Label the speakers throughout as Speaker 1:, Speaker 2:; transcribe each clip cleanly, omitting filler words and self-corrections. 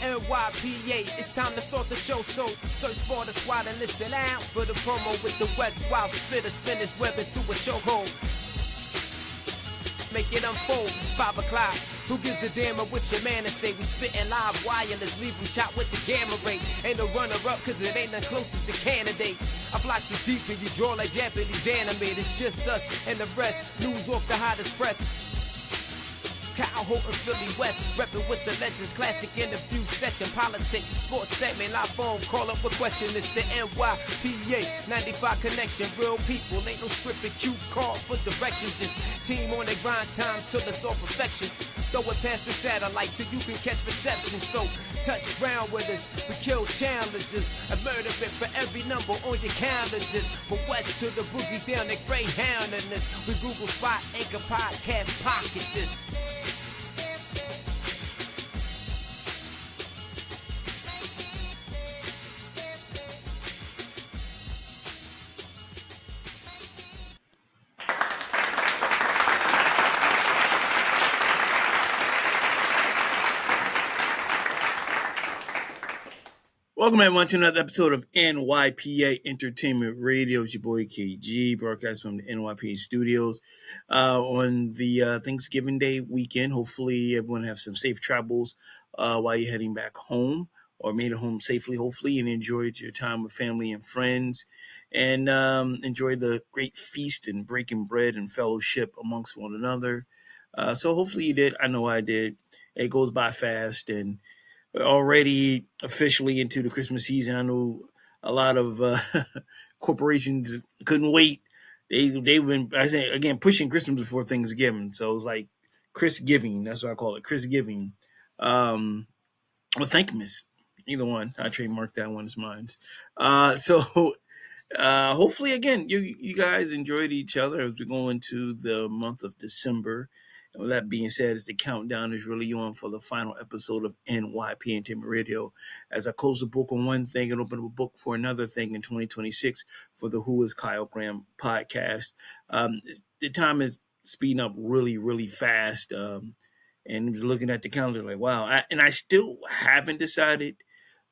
Speaker 1: NYPA. It's time to start the show, so search for the squad and listen out for the promo with the West Wild Spitter. Spin his web into a chokehold. Make it unfold, 5 o'clock. Who gives a damn of what your man to say? We spittin' live wireless, leave him shot with the gamma ray. Ain't no runner-up, cause it ain't the closest to candidate. Our flocks is deep and you draw like Japanese anime. It's just us and the rest, news off the hottest press. Kyle Holton, Philly West, reppin' with the legends, classic interview session, politics, sports segment, live phone, call up a question, it's the NYPA, 95 connection, real people, ain't no scripted cue call for directions, just team on their grind time till it's all perfection, throw it past the satellite so you can catch reception, so touch ground with us, we kill challenges, a murder bit for every number on your calendars, from west to the boogie down the Greyhound in this, we Google Spot, Anchor Podcast, pocket this.
Speaker 2: Welcome everyone to another episode of NYPA Entertainment Radio. It's your boy KG, broadcast from the NYPA studios on the Thanksgiving Day weekend. Hopefully everyone has some safe travels while you're heading back home, or made it home safely, hopefully, and enjoyed your time with family and friends, and enjoy the great feast and breaking bread and fellowship amongst one another. So hopefully you did. I know I did. It goes by fast, and already officially into the Christmas season. I know a lot of corporations couldn't wait. They've been, I think, again, pushing Christmas before Thanksgiving. So it's like Chris giving. That's what I call it, Chris giving. Or Thankmas. Either one. I trademarked that one as mine. So hopefully, again, you guys enjoyed each other as we go into the month of December. And with that being said, as the countdown is really on for the final episode of NYP Entertainment Radio, as I close the book on one thing and open up a book for another thing in 2026 for the Who is Kyle Graham podcast. The time is speeding up really, really fast. And just looking at the calendar like, wow. I still haven't decided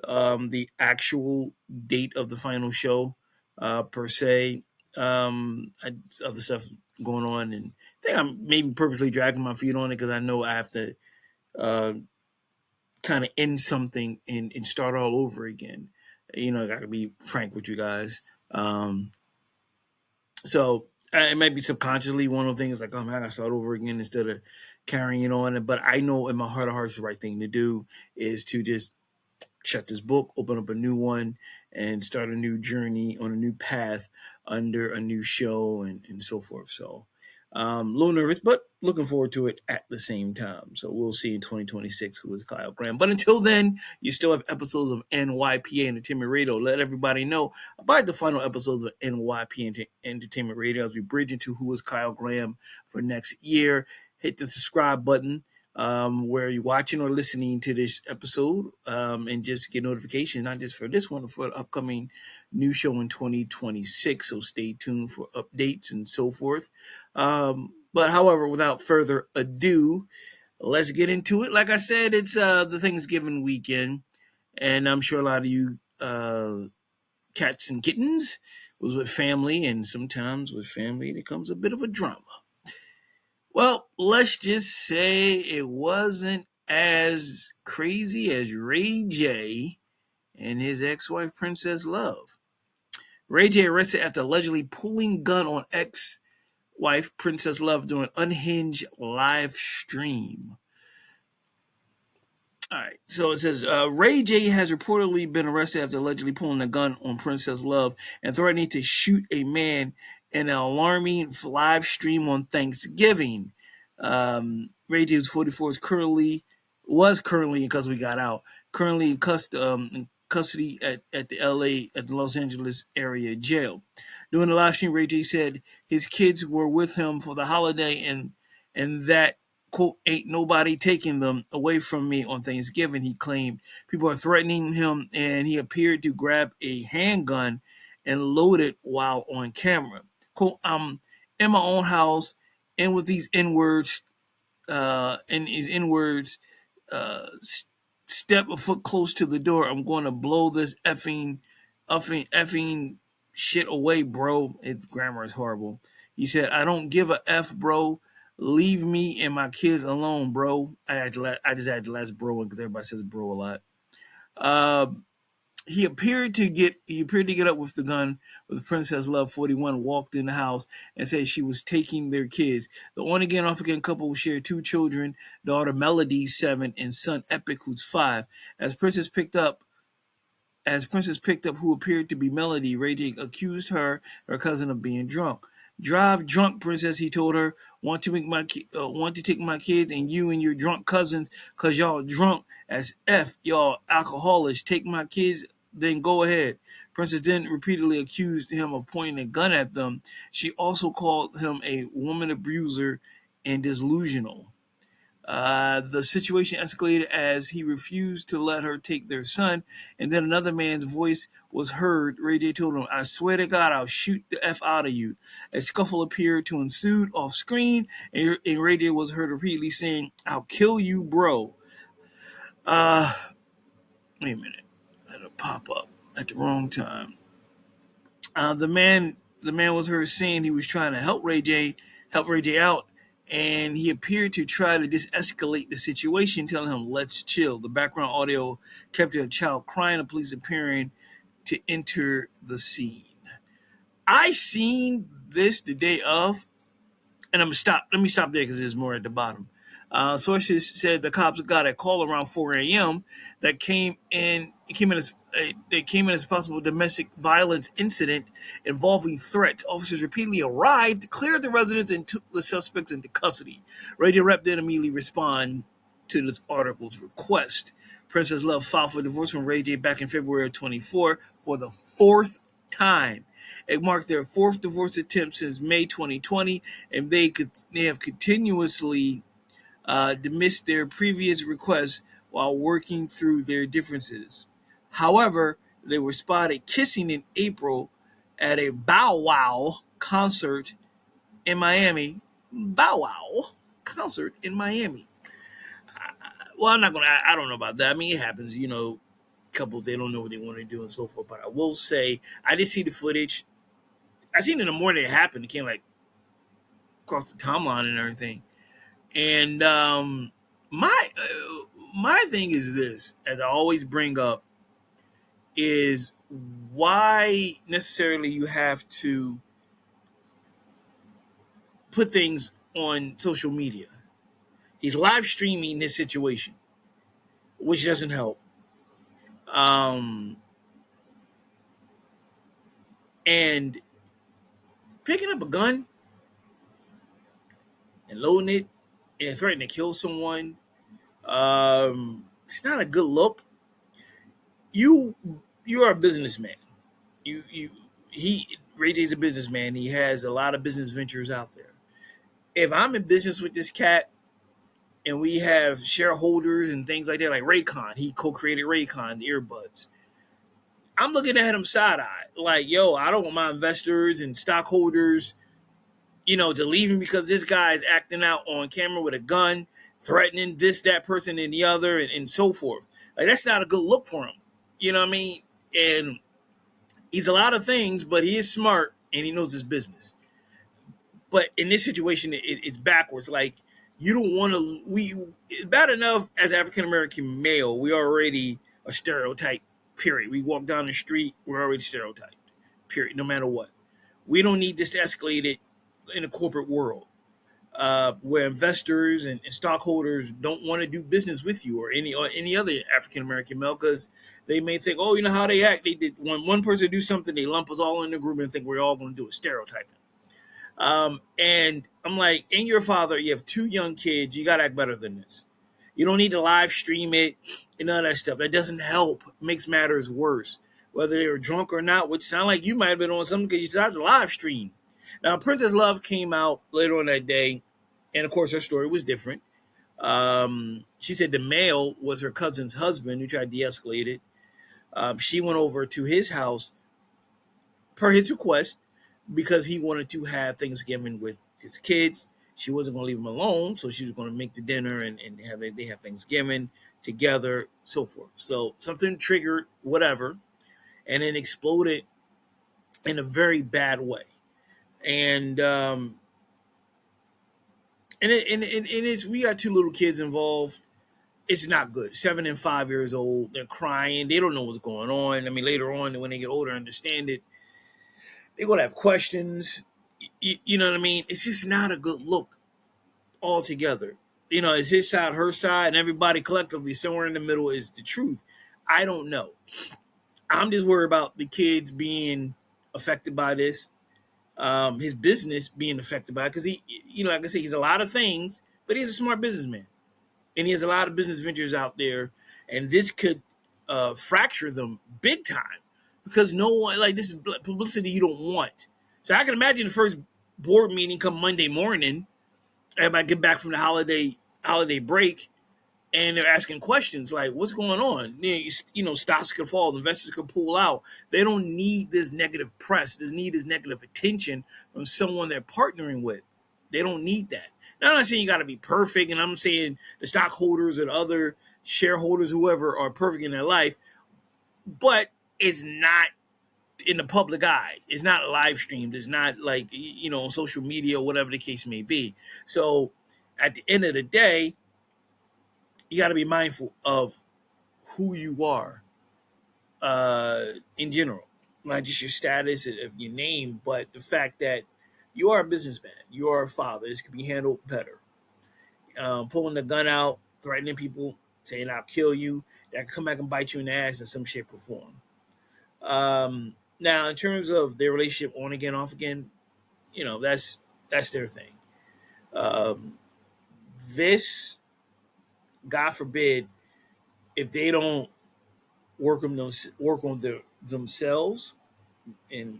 Speaker 2: the actual date of the final show per se. Other stuff going on, and I think I'm maybe purposely dragging my feet on it because I know I have to kind of end something and start all over again. You know, I got to be frank with you guys. So it might be subconsciously one of the things like, oh man, I got to start over again instead of carrying on. But I know in my heart of hearts the right thing to do is to just shut this book, open up a new one, and start a new journey on a new path under a new show and so forth. So a little nervous, but looking forward to it at the same time. So we'll see in 2026 who is Kyle Graham. But until then, you still have episodes of NYPA Entertainment Radio. Let everybody know about the final episodes of NYPA Entertainment Radio as we bridge into who is Kyle Graham for next year. Hit the subscribe button where you're watching or listening to this episode, and just get notifications, not just for this one, but for the upcoming new show in 2026. So stay tuned for updates and so forth. But however, without further ado, let's get into it. Like I said, it's the Thanksgiving weekend, and I'm sure a lot of you cats and kittens was with family, and sometimes with family there comes a bit of a drama. Well, let's just say it wasn't as crazy as Ray J and his ex-wife, Princess Love. Ray J arrested after allegedly pulling gun on ex-wife, Princess Love, during Unhinged live stream. All right, so it says, Ray J has reportedly been arrested after allegedly pulling a gun on Princess Love and threatening to shoot a man in an alarming live stream on Thanksgiving. Ray J, who's 44, was currently, because we got out, currently in custody at the Los Angeles area jail. During the live stream, Ray J said his kids were with him for the holiday and that, quote, ain't nobody taking them away from me on Thanksgiving, he claimed. People are threatening him, and he appeared to grab a handgun and load it while on camera. Quote, I'm in my own house, and with these N-words, step a foot close to the door, I'm going to blow this effing shit away, bro. Grammar is horrible. He said, I don't give a F, bro. Leave me and my kids alone, bro. I just had the last bro because everybody says bro a lot. Uh, he appeared to get up with the gun, but the Princess Love 41 walked in the house and said she was taking their kids. The on again, off again couple shared two children, daughter Melody, 7, and son Epic, who's 5. As Princess picked up who appeared to be Melody, Ray J accused her cousin of being drunk. Drive drunk, Princess, he told her. Want to take my kids and you and your drunk cousins, cause y'all drunk as F, y'all alcoholics. Take my kids, then go ahead. Princess then repeatedly accused him of pointing a gun at them. She also called him a woman abuser and delusional. The situation escalated as he refused to let her take their son, and then another man's voice was heard. Ray J told him, I swear to God, I'll shoot the F out of you. A scuffle appeared to ensue off screen, and Ray J was heard repeatedly saying, I'll kill you, bro. Uh, Wait a minute. Let it pop up at the wrong time. The man was heard saying he was trying to help Ray J out, and he appeared to try to de-escalate the situation, telling him, let's chill. The background audio captured a child crying, and police appearing to enter the scene. I seen this the day of, and let me stop there because there's more at the bottom. Sources said the cops got a call around 4 a.m. that came in as a possible domestic violence incident involving threats. Officers repeatedly arrived, cleared the residence, and took the suspects into custody. Radio Rep didn't immediately respond to this article's request. Princess Love filed for divorce from Ray J back in February of 24 for the fourth time. It marked their fourth divorce attempt since May 2020, and they have continuously dismissed their previous requests while working through their differences. However, they were spotted kissing in April at a Bow Wow concert in Miami. Bow Wow concert in Miami. Well, I don't know about that. I mean, it happens, couples, they don't know what they want to do and so forth. But I will say, I did see the footage. I seen it in the morning it happened. It came like across the timeline and everything. And my thing is this, as I always bring up, is why necessarily you have to put things on social media. He's live streaming this situation, which doesn't help. And picking up a gun and loading it and threatening to kill someone, it's not a good look. You are a businessman. Ray J's a businessman. He has a lot of business ventures out there. If I'm in business with this cat and we have shareholders and things like that, like Raycon, he co-created Raycon, the earbuds. I'm looking at him side-eye, like, yo, I don't want my investors and stockholders, to leave him because this guy is acting out on camera with a gun, threatening this, that person, and the other, and so forth. Like, that's not a good look for him. You know what I mean? And he's a lot of things, but he is smart and he knows his business. But in this situation, it's backwards. Like, you don't want to. It's bad enough as African American male, we already a stereotype. Period. We walk down the street, we're already stereotyped. Period. No matter what, we don't need this to escalate it in a corporate world where investors and stockholders don't want to do business with you or any other African American male because they may think, oh, you know how they act. They did when one person do something, they lump us all in the group and think we're all going to do a stereotyping. And I'm like, and your father, you have 2 young kids. You got to act better than this. You don't need to live stream it and all that stuff. That doesn't help. It makes matters worse. Whether they were drunk or not, which sound like you might have been on something because you decided to live stream. Now, Princess Love came out later on that day, and of course, her story was different. She said the male was her cousin's husband who tried to de-escalate it. She went over to his house per his request because he wanted to have Thanksgiving with his kids. She wasn't going to leave him alone, so she was going to make the dinner and they have Thanksgiving. together, so forth. So something triggered whatever, and then exploded in a very bad way. And it's we got two little kids involved. It's not good. 7 and 5 years old. They're crying. They don't know what's going on. I mean, later on, when they get older, understand it. They're gonna have questions. You know what I mean? It's just not a good look altogether. It's his side, her side, and everybody collectively somewhere in the middle is the truth. I don't know. I'm just worried about the kids being affected by this, his business being affected by it, because like I say, he's a lot of things, but he's a smart businessman, and he has a lot of business ventures out there, and this could fracture them big time because no one this is publicity you don't want. So I can imagine the first board meeting come Monday morning, everybody get back from the holiday break, and they're asking questions like, "What's going on?" Stocks could fall, investors could pull out. They don't need this negative press. They need this negative attention from someone they're partnering with. They don't need that. Now, I'm not saying you got to be perfect, and I'm saying the stockholders and other shareholders, whoever, are perfect in their life, but it's not in the public eye. It's not live streamed. It's not on social media or whatever the case may be. So at the end of the day, you got to be mindful of who you are in general, not just your status of your name, but the fact that you are a businessman, you are a father. This could be handled better. Pulling the gun out, threatening people, saying I'll kill you, that could come back and bite you in the ass in some shape or form. Now, in terms of their relationship on again, off again, that's their thing. This, God forbid, if they don't work on themselves, and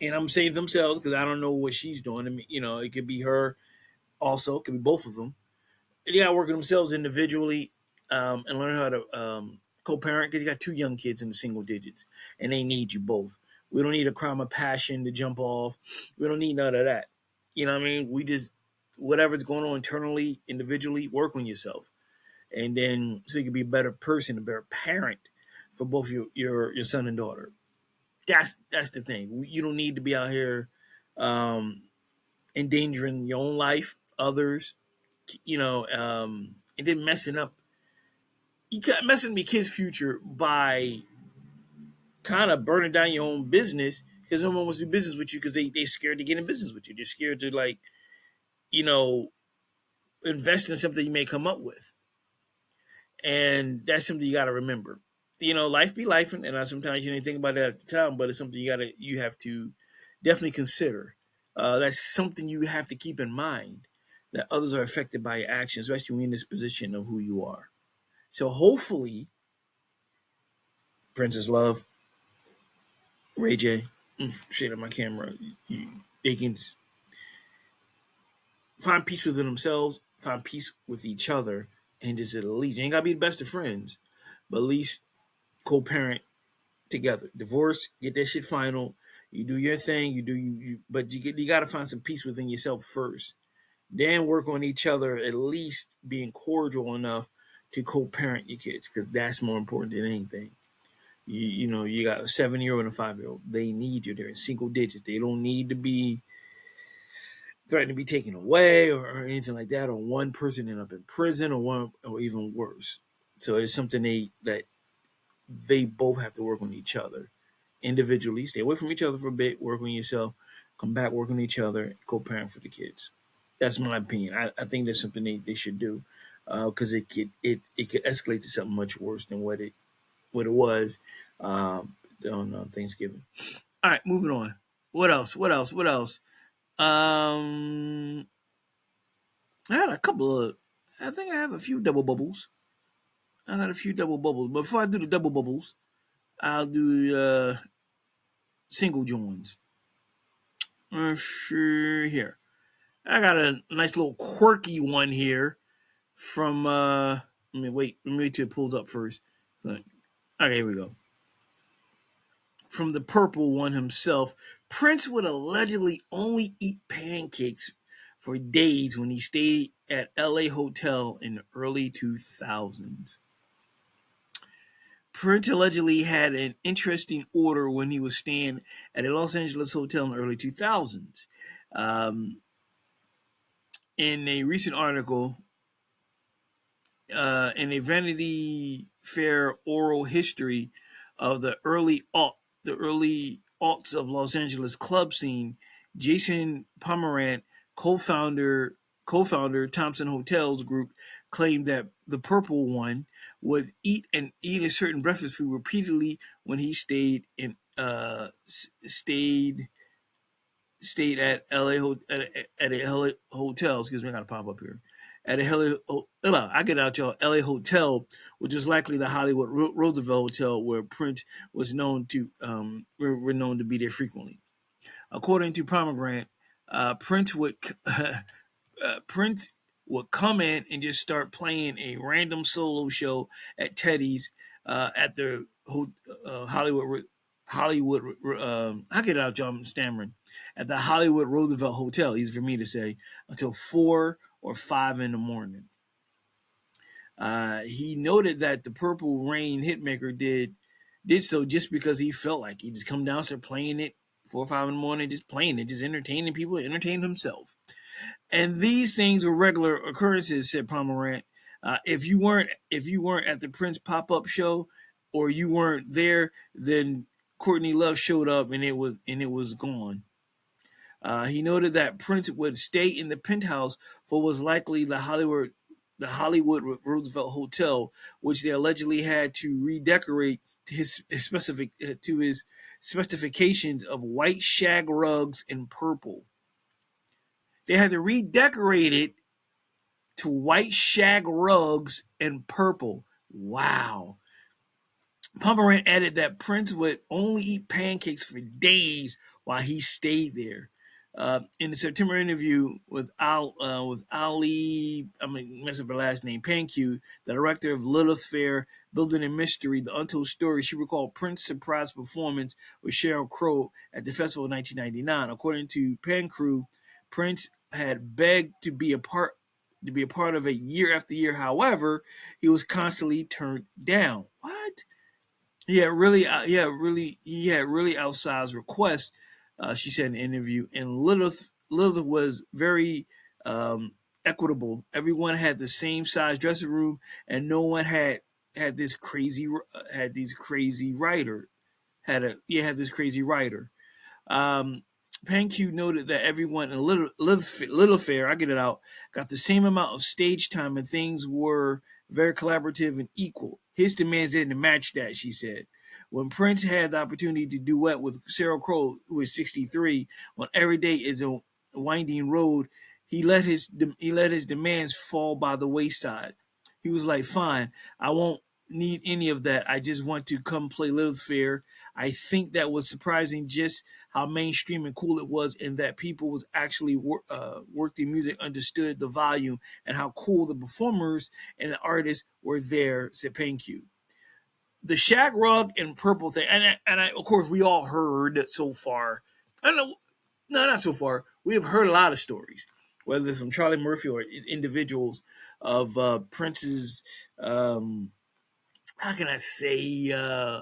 Speaker 2: I'm saying themselves because I don't know what she's doing. I mean, it could be her, also, it could be both of them. They got to work on themselves individually, and learn how to co-parent, because you got two young kids in the single digits, and they need you both. We don't need a crime of passion to jump off. We don't need none of that. You know what I mean? We just, whatever's going on internally, individually, work on yourself. And then so you can be a better person, a better parent for both your son and daughter. That's the thing. You don't need to be out here endangering your own life, others, and then messing up. You got messing up your kid's future by kind of burning down your own business, because no one wants to do business with you because they scared to get in business with you. They're scared to invest in something you may come up with. And that's something you got to remember. Life be life, and sometimes you didn't think about that at the time, but it's something you have to definitely consider. That's something you have to keep in mind, that others are affected by your actions, especially when you're in this position of who you are. So hopefully, Princess Love, Ray J, straight on my camera, they can find peace within themselves, find peace with each other, and just at least, you ain't got to be the best of friends, but at least co-parent together. Divorce, get that shit final. You do your thing. You do you but you got to find some peace within yourself first. Then work on each other, at least being cordial enough to co-parent your kids, because that's more important than anything. You got a 7-year-old and a 5-year-old. They need you. They're in single digits. They don't need to be threatened to be taken away or anything like that, or one person end up in prison, or even worse. So it's something that they both have to work on each other individually. Stay away from each other for a bit, work on yourself, come back, work on each other, co-parent for the kids. That's my opinion. I think that's something they should do, because it could escalate to something much worse than what it was on Thanksgiving. All right, moving on. What else? I had a couple of. I think I have a few double bubbles. I got a few double bubbles, but before I do the double bubbles, I'll do single joins. Here, I got a nice little quirky one here from. Let me wait till it pulls up first. Okay, here we go. From the purple one himself, Prince would allegedly only eat pancakes for days when he stayed at LA Hotel in the early 2000s. Prince allegedly had an interesting order when he was staying at a Los Angeles hotel in the early 2000s. Um, in a recent article, in a Vanity Fair oral history of the early aughts of Los Angeles club scene, Jason Pomerant, co-founder Thompson Hotels Group, claimed that the Purple One would eat a certain breakfast food repeatedly when he stayed at at a LA hotel. Excuse me, I gotta pop up here. At a I get out, y'all. LA hotel, which was likely the Hollywood Roosevelt Hotel, where Prince was known to were known to be there frequently. According to Pomegranate, Prince would Prince would come in and just start playing a random solo show at Teddy's at the Hollywood. I get out, y'all. I'm stammering. At the Hollywood Roosevelt Hotel, easy for me to say, until 4 or 5 in the morning. He noted that the Purple Rain hitmaker did so just because he felt like he just come down, start playing it 4 or 5 in the morning, just playing it, just entertaining people, entertaining himself. And these things were regular occurrences, said Pomerant. If you weren't at the Prince pop-up show, or you weren't there, then Courtney Love showed up and it was gone. He noted that Prince would stay in the penthouse for what was likely the Hollywood Roosevelt Hotel, which they allegedly had to redecorate to his specifications of white shag rugs and purple. They had to redecorate it to white shag rugs and purple. Wow. Pomerant added that Prince would only eat pancakes for days while he stayed there. In the September interview with Ali, I'm going to mess up her last name, Panku, the director of Lilith Fair, Building a Mystery, The Untold Story, she recalled Prince's surprise performance with Sheryl Crow at the festival in 1999. According to Pancrew, Prince had begged to be a part of it year after year. However, he was constantly turned down. What? He had really outsized requests. She said in the interview, and Lilith was very equitable. Everyone had the same size dressing room, and no one had this crazy writer. Had this crazy writer. Panku noted that everyone in Little Fair, I get it out, got the same amount of stage time, and things were very collaborative and equal. His demands didn't match that, she said. When Prince had the opportunity to duet with Sheryl Crow, who was 63, on Every Day is a Winding Road, he let his demands fall by the wayside. He was like, fine, I won't need any of that. I just want to come play Little Fair. I think that was surprising just how mainstream and cool it was, and that people was actually working music, understood the volume, and how cool the performers and the artists were there, said Panku. The shag rug and purple thing, and I, of course, we all heard so far. I don't know, no, not so far. We have heard a lot of stories, whether it's from Charlie Murphy or individuals of Prince's, how can I say,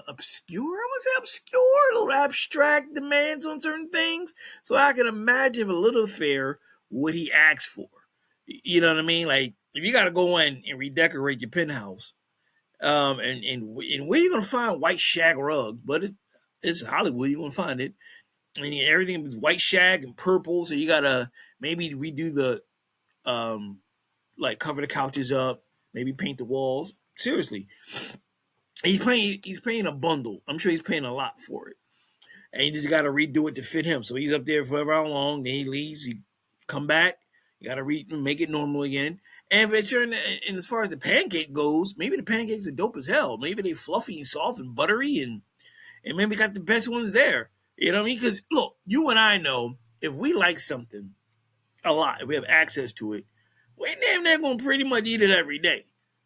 Speaker 2: obscure? I would say obscure, a little abstract demands on certain things. So I can imagine a little fair what he asked for. You know what I mean? Like, if you got to go in and redecorate your penthouse, and where you gonna find white shag rugs? But it's Hollywood, you're gonna find it. And everything is white shag and purple, so you gotta maybe redo the like cover the couches up, maybe paint the walls. Seriously, he's paying a bundle. I'm sure he's paying a lot for it, and you just gotta redo it to fit him. So he's up there for how long? Then he leaves. He come back. You gotta make it normal again. And if it's and as far as the pancake goes, maybe the pancakes are dope as hell. Maybe they fluffy and soft and buttery, and maybe got the best ones there. You know what I mean? Because look, you and I know if we like something a lot, if we have access to it, we damn near gonna pretty much eat it every day.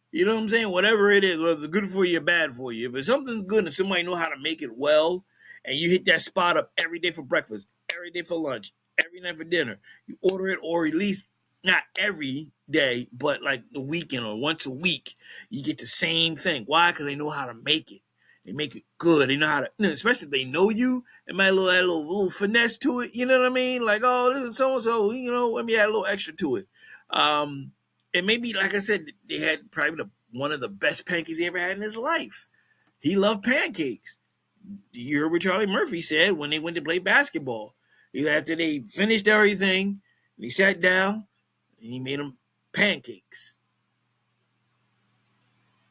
Speaker 2: You know what I'm saying? Whatever it is, whether it's good for you or bad for you. If it's something's good and somebody know how to make it well, and you hit that spot up every day for breakfast, every day for lunch, every night for dinner, you order it, or at least not every day, but like the weekend or once a week, you get the same thing. Why? Because they know how to make it. They make it good. They know how to, especially if they know you. They might add a little finesse to it. You know what I mean? Like, oh, this is so and so. Let me add a little extra to it. And maybe, like I said, they had probably one of the best pancakes he ever had in his life. He loved pancakes. You heard what Charlie Murphy said when they went to play basketball. After they finished everything, he sat down and he made them pancakes.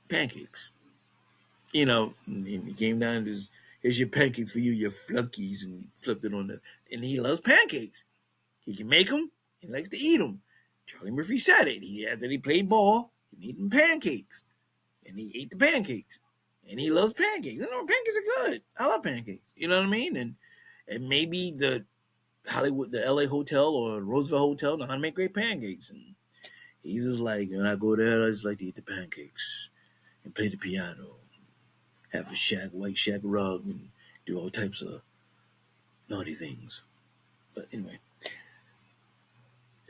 Speaker 2: Pancakes. And he came down and just, here's your pancakes for you, your flunkies, and he flipped it on and he loves pancakes. He can make them. He likes to eat them. Charlie Murphy said it. After he played ball, he made them pancakes. And he ate the pancakes. And he loves pancakes. Pancakes are good. I love pancakes. You know what I mean? And maybe the LA hotel or Roosevelt Hotel know how to make great pancakes. And he's just like, when I go there, I just like to eat the pancakes and play the piano, have a white shack rug, and do all types of naughty things. But anyway,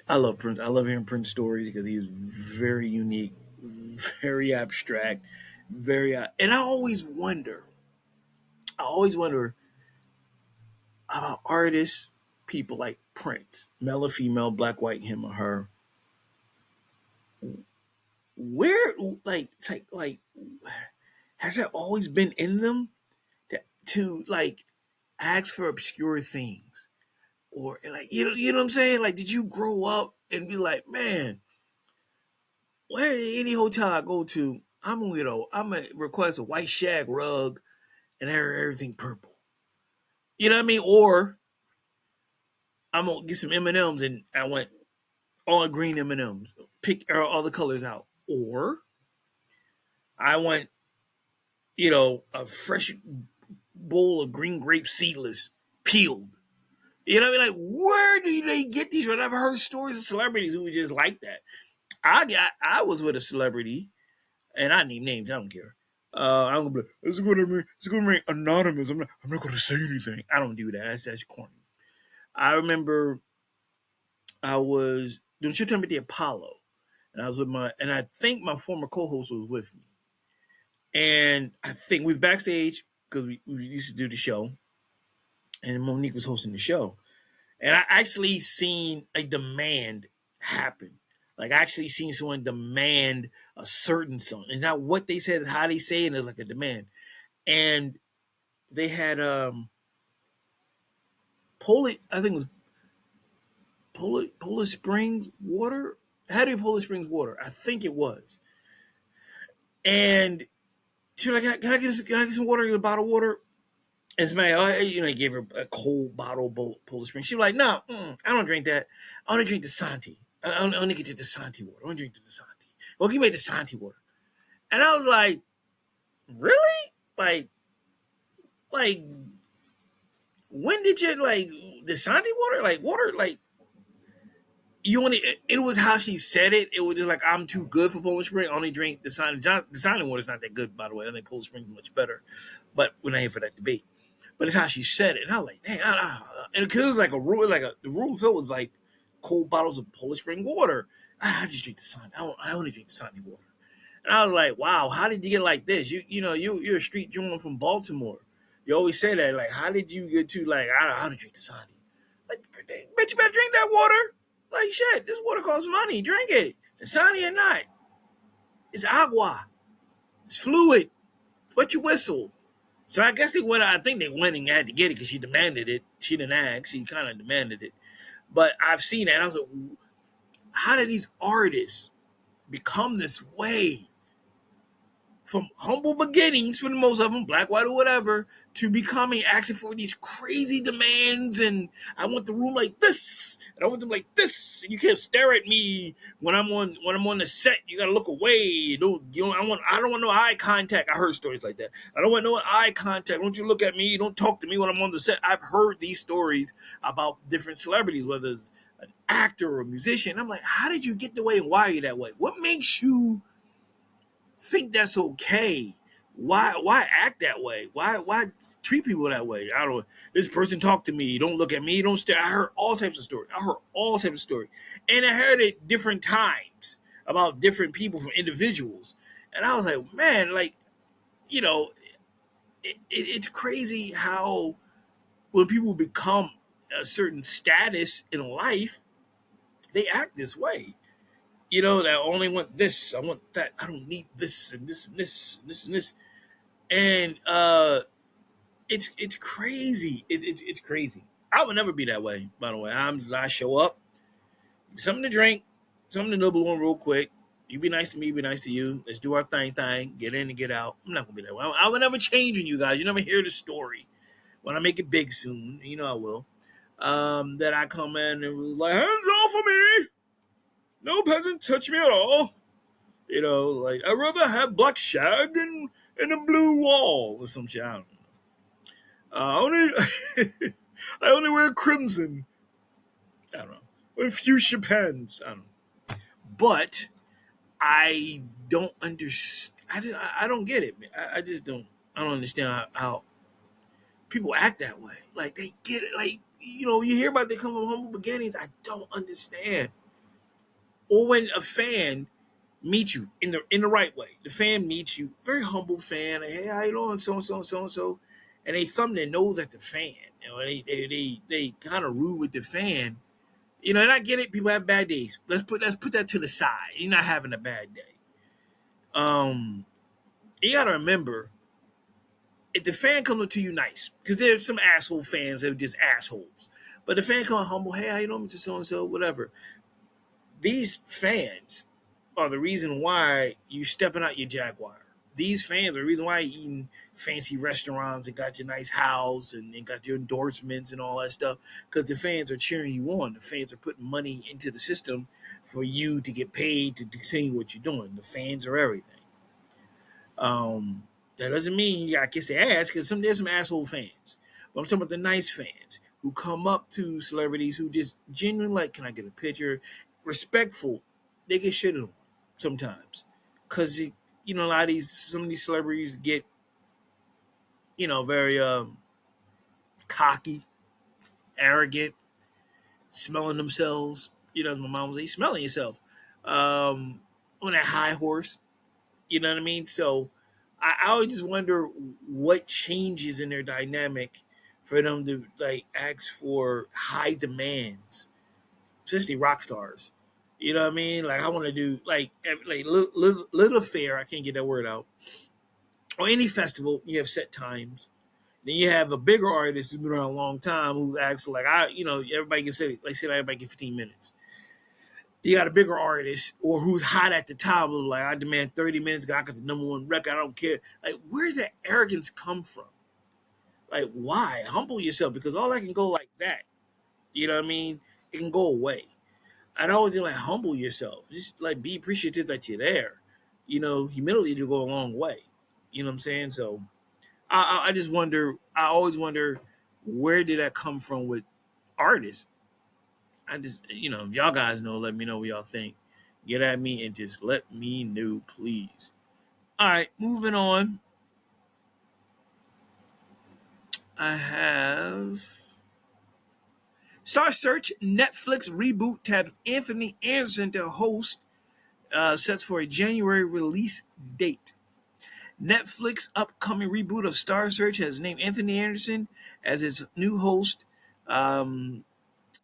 Speaker 2: I love Prince. I love hearing Prince stories because he is very unique, very abstract, and I always wonder about artists, people like Prince, male or female, black, white, him or her. Where, like, has that always been in them to like ask for obscure things, or like you know what I'm saying? Like, did you grow up and be like, man, any hotel I go to, I'm gonna request a white shag rug and everything purple. You know what I mean? Or I'm gonna get some M&Ms and I want all green M&Ms. Pick all the colors out. Or I want, a fresh bowl of green grape seedless peeled. You know what I mean? Like, where do they get these? I've heard stories of celebrities who were just like that. I was with a celebrity, and I name names. I don't care. I'm gonna be like, it's gonna remain anonymous. I'm not gonna say anything. I don't do that. That's corny. I remember I was doing show time at the Apollo, and I was with and I think my former co-host was with me, and I think we was backstage because we used to do the show, and Monique was hosting the show, and I actually seen a demand happen. Like, I actually seen someone demand a certain song. It's not what they said, it's how they say it. It's like a demand. And they had Polish, I think it was Polish Springs water. It had to be Polish Springs water. I think it was. And she was like, can I get some water? A bottle of water? And somebody, I gave her a cold bottle of Polish Springs. She was like, no, I don't drink that. I only drink the Santi. I only get the Santi water. I only drink the Santi. Well, give me the Santi water. And I was like, really? Like, when did you, like, the Santi water? Like, water, like, it was how she said it. It was just like, I'm too good for Polish Spring. I only drink the Santi. The Santi water's not that good, by the way. I think Polish Spring is much better. But we're not here for that debate. But it's how she said it. And I was like, dang, and because it was like the room filled with like cold bottles of Polish Spring water. I just drink the Santi. I only drink the Santi water. And I was like, wow, how did you get like this? You're a street Jawn from Baltimore. You always say that. Like, how did you get to, like, I don't drink the Santi? Like, bitch, you better drink that water. Like, shit, this water costs money. Drink it. The Santi or not. It's agua. It's fluid. It's what you whistle. So I guess I think they went and had to get it because she demanded it. She didn't ask. She kind of demanded it. But I've seen that. And I was like, how did these artists become this way? From humble beginnings, for the most of them, black, white, or whatever, to becoming asking for these crazy demands. And I want the room like this, and I want them like this. And you can't stare at me when I'm on the set. You gotta look away. I don't want no eye contact. I heard stories like that. I don't want no eye contact. Don't you look at me. Don't talk to me when I'm on the set. I've heard these stories about different celebrities, whether it's an actor or a musician. I'm like, how did you get the way, and why are you that way? What makes you think that's okay? why act that way? Why treat people that way? I don't. This person talked to me. Don't look at me. Don't stare. I heard all types of stories. And I heard it different times about different people from individuals. And I was like, man, like, you know, it's crazy how when people become a certain status in life, they act this way. You know, that I only want this, I want that, I don't need this and this and this and this and this. And it's crazy. It's crazy. I would never be that way, by the way. I show up, something to drink, something to nibble on real quick. You be nice to me, be nice to you. Let's do our thing, get in and get out. I'm not gonna be that way. I would never change on you guys. You never hear the story. When I make it big soon, you know I will. That I come in and was like, hands off of me. No peasant touch me at all. You know, like I'd rather have black shag and a blue wall or some shit. I don't know. I only wear crimson. I don't know. With fuchsia pants. I don't know. But I don't understand. I don't get it, man. I just don't. I don't understand how people act that way. Like they get it. Like, you know, you hear about they come from humble beginnings. I don't understand. Or when a fan meets you in the right way, the fan meets you, very humble fan. Like, hey, how you doing? So and so and so and so, and they thumb their nose at the fan. You know, they kind of rude with the fan. You know, and I get it. People have bad days. Let's put that to the side. You're not having a bad day. You gotta remember, if the fan comes up to you nice, because there's some asshole fans that are just assholes, but the fan comes humble, hey, how you doing, Mr. So and so, whatever. These fans are the reason why you stepping out your Jaguar. These fans are the reason why you eating fancy restaurants and got your nice house and got your endorsements and all that stuff. Because the fans are cheering you on. The fans are putting money into the system for you to get paid to continue what you're doing. The fans are everything. That doesn't mean you gotta kiss their ass, because there's some asshole fans. But I'm talking about the nice fans who come up to celebrities who just genuinely like, can I get a picture? Respectful. They get shit on sometimes, because a lot of some of these celebrities get very cocky, arrogant, smelling themselves. As my mom was say, smelling yourself on that high horse. You know what I mean? So I always just wonder what changes in their dynamic for them to like ask for high demands, especially rock stars. You know what I mean? Like I want to do like little fair. I can't get that word out. Or any festival, you have set times. Then you have a bigger artist who's been around a long time who acts like everybody can say everybody get 15 minutes. You got a bigger artist or who's hot at the time who's like, I demand 30 minutes, I got the number one record, I don't care. Like, where does that arrogance come from? Like, why? Humble yourself, because all that can go like that. You know what I mean? It can go away. I'd always be like, humble yourself. Just like be appreciative that you're there. Humility to go a long way. You know what I'm saying? So I just wonder, I always wonder, where did that come from with artists? I just, if y'all guys know, let me know what y'all think. Get at me and just let me know, please. All right, moving on. I have Star Search Netflix reboot tapped Anthony Anderson to host, sets for a January release date. Netflix upcoming reboot of Star Search has named Anthony Anderson as its new host.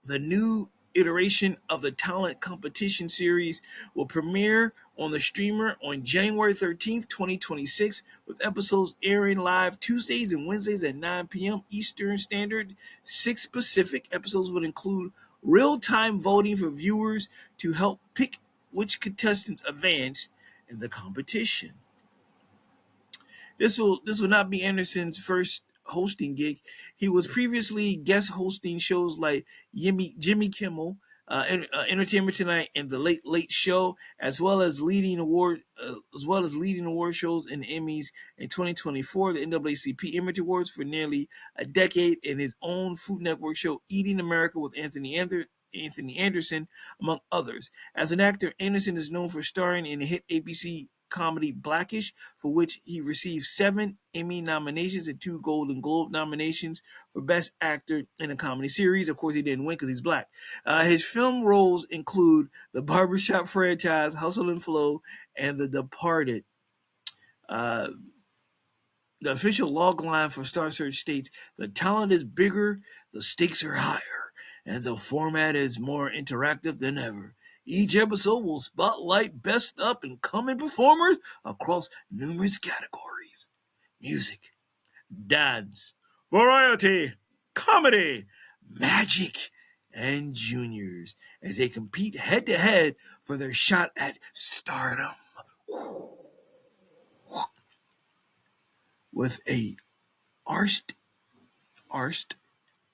Speaker 2: The new iteration of the talent competition series will premiere on the streamer on January 13th, 2026, with episodes airing live Tuesdays and Wednesdays at 9 p.m. Eastern Standard, 6 Pacific. Episodes would include real-time voting for viewers to help pick which contestants advance in the competition. This will not be Anderson's first hosting gig. He was previously guest hosting shows like Jimmy Kimmel, Entertainment Tonight, and The Late Late Show, as well as leading award shows in the Emmys in 2024, the NAACP Image Awards for nearly a decade, and his own Food Network show Eating America with Anthony Anderson, among others. As an actor, Anderson is known for starring in the hit ABC comedy Blackish, for which he received 7 Emmy nominations and 2 Golden Globe nominations for Best Actor in a Comedy Series. Of course, he didn't win because he's black. His film roles include The Barbershop franchise, Hustle and Flow, and The Departed. Uh, the official log line for Star Search states, "The talent is bigger, the stakes are higher, and the format is more interactive than ever. Each episode will spotlight best up and coming performers across numerous categories: music, dance, variety, comedy, magic, and juniors, as they compete head to head for their shot at stardom." With a arsed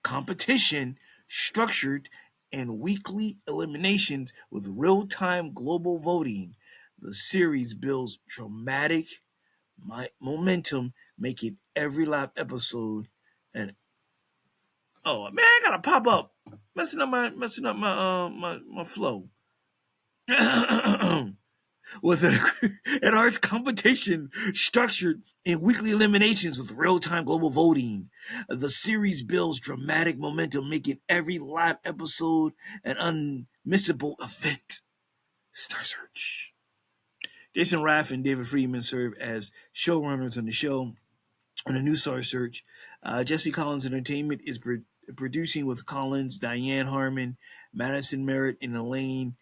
Speaker 2: competition structured and weekly eliminations with real-time global voting, the series builds dramatic momentum, making every live episode an oh man, I gotta pop up, messing up my flow. With an arts competition structured in weekly eliminations with real-time global voting. The series builds dramatic momentum, making every live episode an unmissable event. Star Search. Jason Raff and David Friedman serve as showrunners on the show. On the new Star Search, Jesse Collins Entertainment is producing with Collins, Diane Harmon, Madison Merritt, and Elaine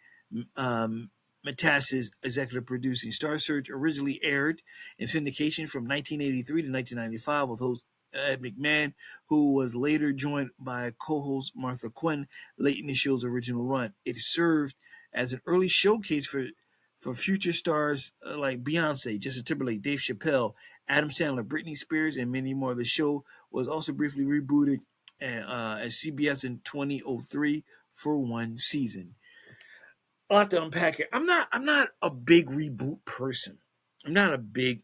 Speaker 2: Metaxas executive producing. Star Search originally aired in syndication from 1983 to 1995 with host Ed McMahon, who was later joined by co-host Martha Quinn late in the show's original run. It served as an early showcase for future stars like Beyonce, Justin Timberlake, Dave Chappelle, Adam Sandler, Britney Spears, and many more. The show was also briefly rebooted at CBS in 2003 for 1 season. A lot to unpack here. I'm not a big reboot person. I'm really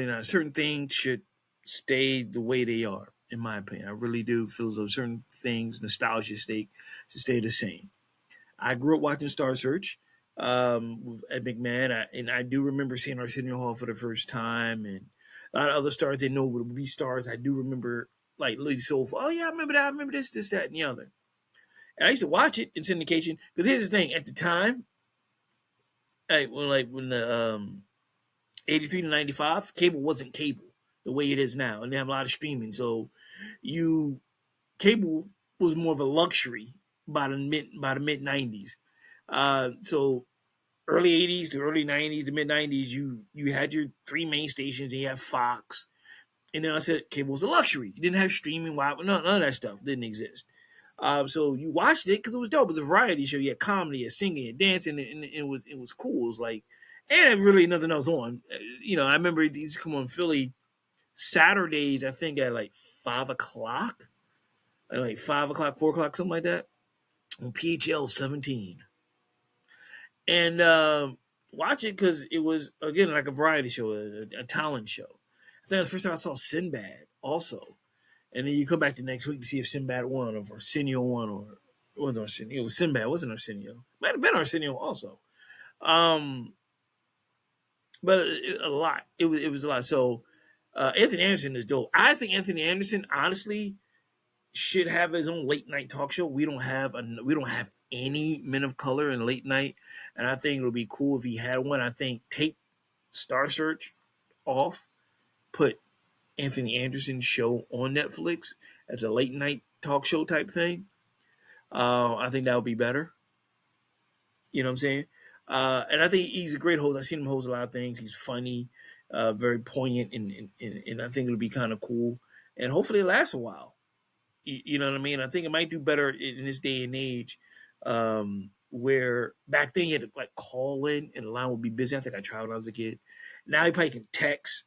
Speaker 2: not. Certain things should stay the way they are, in my opinion. I really do feel as though certain things, nostalgia should stay the same. I grew up watching Star Search with Ed McMahon, and I do remember seeing Arsenio Hall for the first time, and a lot of other stars they know would be stars. I do remember, like Lady Soulful. Oh yeah, I remember that. I remember this, that, and the other. And I used to watch it in syndication because here's the thing: at the time, when the 83 to 95, cable wasn't cable the way it is now, and they have a lot of streaming. So cable was more of a luxury by the mid 90s. So early 80s to early 90s to mid 90s, you had your 3 main stations, and you had Fox. And then I said cable was a luxury. You didn't have streaming, none of that stuff didn't exist. So you watched it because it was dope. It was a variety show. You had comedy, you had singing, and dancing, and it was cool. It was like, and really nothing else on. I remember it used to come on Philly Saturdays, I think at like 5 o'clock, 4 o'clock, something like that, on PHL 17. And watch it because it was, again, like a variety show, a talent show. I think it was the first time I saw Sinbad also. And then you come back the next week to see if Sinbad won or Arsenio won, or it wasn't Arsenio. It was Sinbad, it wasn't Arsenio. Might have been Arsenio also. But a lot. It was a lot. So Anthony Anderson is dope. I think Anthony Anderson honestly should have his own late night talk show. We don't have any men of color in late night, and I think it would be cool if he had one. I think take Star Search off, put Anthony Anderson's show on Netflix as a late night talk show type thing. I think that would be better. You know what I'm saying? And I think he's a great host. I've seen him host a lot of things. He's funny, very poignant, and I think it'll be kind of cool. And hopefully it lasts a while. You know what I mean? I think it might do better in this day and age, where back then you had to like call in and the line would be busy. I think I tried when I was a kid. Now you probably can text,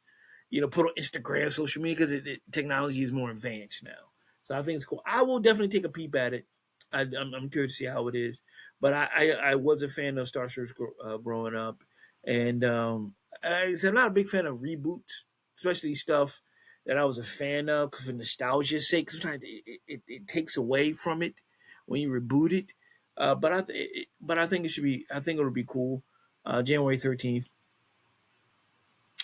Speaker 2: put on Instagram, social media, because technology is more advanced now. So I think it's cool. I will definitely take a peep at it. I'm curious to see how it is. But I was a fan of Star Search growing up. And I said I'm not a big fan of reboots, especially stuff that I was a fan of for nostalgia's sake. Sometimes it takes away from it when you reboot it. But I think it should be. I think it'll be cool. January 13th.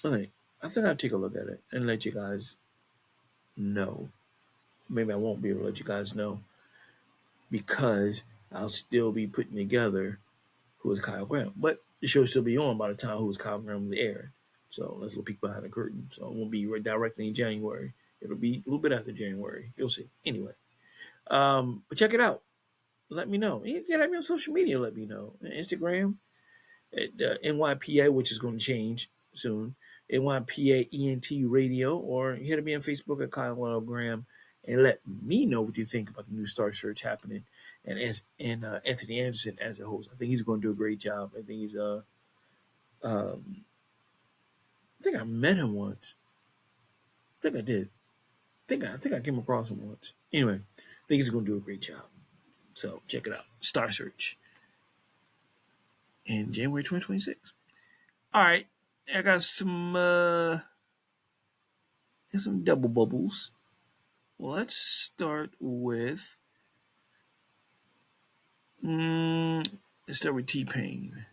Speaker 2: Okay, I think I'll take a look at it and let you guys know. Maybe I won't be able to let you guys know because I'll still be putting together who is Kyle Graham. But the show will still be on by the time who is Kyle Graham will be aired. So let's look peek behind the curtain. So it won't be right directly in January. It'll be a little bit after January. You'll see. Anyway, but check it out. Let me know. You can have me on social media. Let me know. Instagram at NYPA, which is going to change soon. NYPA ENT Radio, or hit me on Facebook at Kyle Graham and let me know what you think about the new Star Search happening and Anthony Anderson as a host. I think he's going to do a great job. I think he's um, I think I met him once. I think I did. I think I came across him once. Anyway, I think he's going to do a great job. So check it out. Star Search in January 2026. All right, I got some double bubbles. Well, let's start with let's start with T-Pain.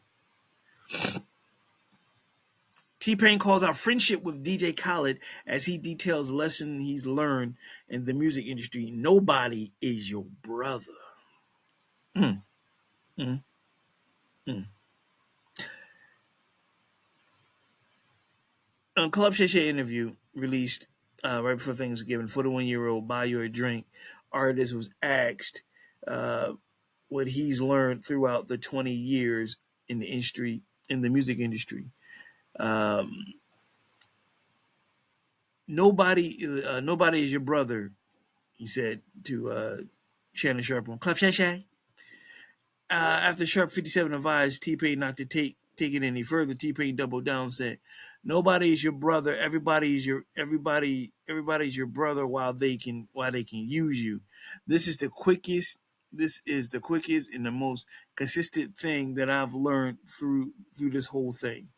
Speaker 2: T-Pain calls out friendship with DJ Khaled as he details a lesson he's learned in the music industry. Nobody is your brother. Mm, mm, mm. A Club Shay Shay interview released right before Thanksgiving for the 1-year-old Buy You a Drink artist was asked what he's learned throughout the 20 years in the industry, in the music industry. Um, nobody is your brother, he said to Shannon Sharp on Club Shay Shay. After Sharp 57 advised T-Pain not to take it any further, T-Pain doubled down and said, "Nobody is your brother. Everybody's your brother while they can use you. This is the quickest. This is the quickest and the most consistent thing that I've learned through this whole thing."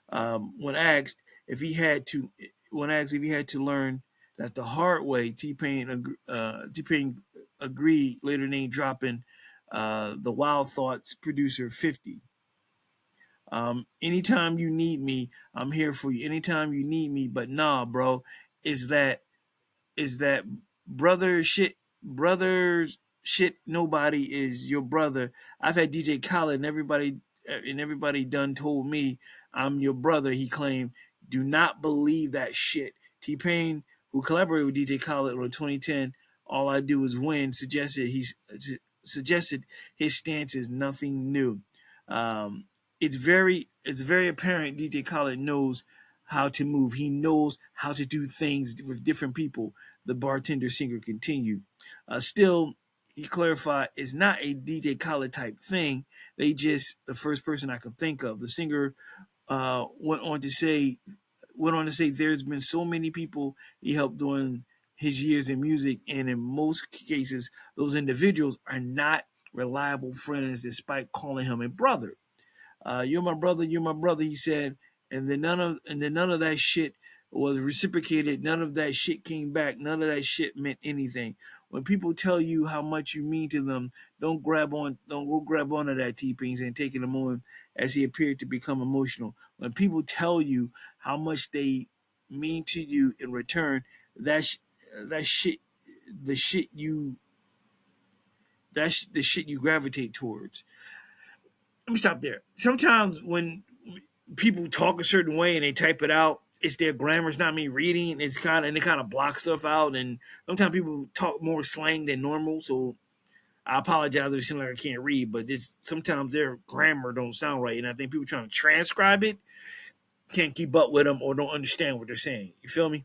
Speaker 2: When asked if he had to learn that the hard way, T-Pain agreed, later name dropping the Wild Thoughts producer 50. Anytime you need me, I'm here for you. Anytime you need me, but nah, bro, is that is that brothers shit. Nobody is your brother. I've had DJ Khaled and everybody done told me I'm your brother. He claimed, do not believe that shit. T-Pain, who collaborated with DJ Khaled in 2010, All I Do Is Win, suggested his stance is nothing new. It's very apparent DJ Khaled knows how to move. He knows how to do things with different people. The bartender singer continued. Still, he clarified, it's not a DJ Khaled type thing. They just the first person I could think of. The singer went on to say there's been so many people he helped during his years in music, and in most cases, those individuals are not reliable friends, despite calling him a brother. You're my brother, he said, and then none of that shit was reciprocated. None of that shit came back. None of that shit meant anything. When people tell you how much you mean to them, don't go grab onto that, T-Pain, and taking a moment as he appeared to become emotional. When people tell you how much they mean to you in return, that shit, the shit you that's the shit you gravitate towards. Let me stop there. Sometimes when people talk a certain way and they type it out, it's their grammar. It's not me reading. They kind of block stuff out, and sometimes people talk more slang than normal. So I apologize if it seems like I can't read, but sometimes their grammar don't sound right, and I think people trying to transcribe it can't keep up with them or don't understand what they're saying. You feel me?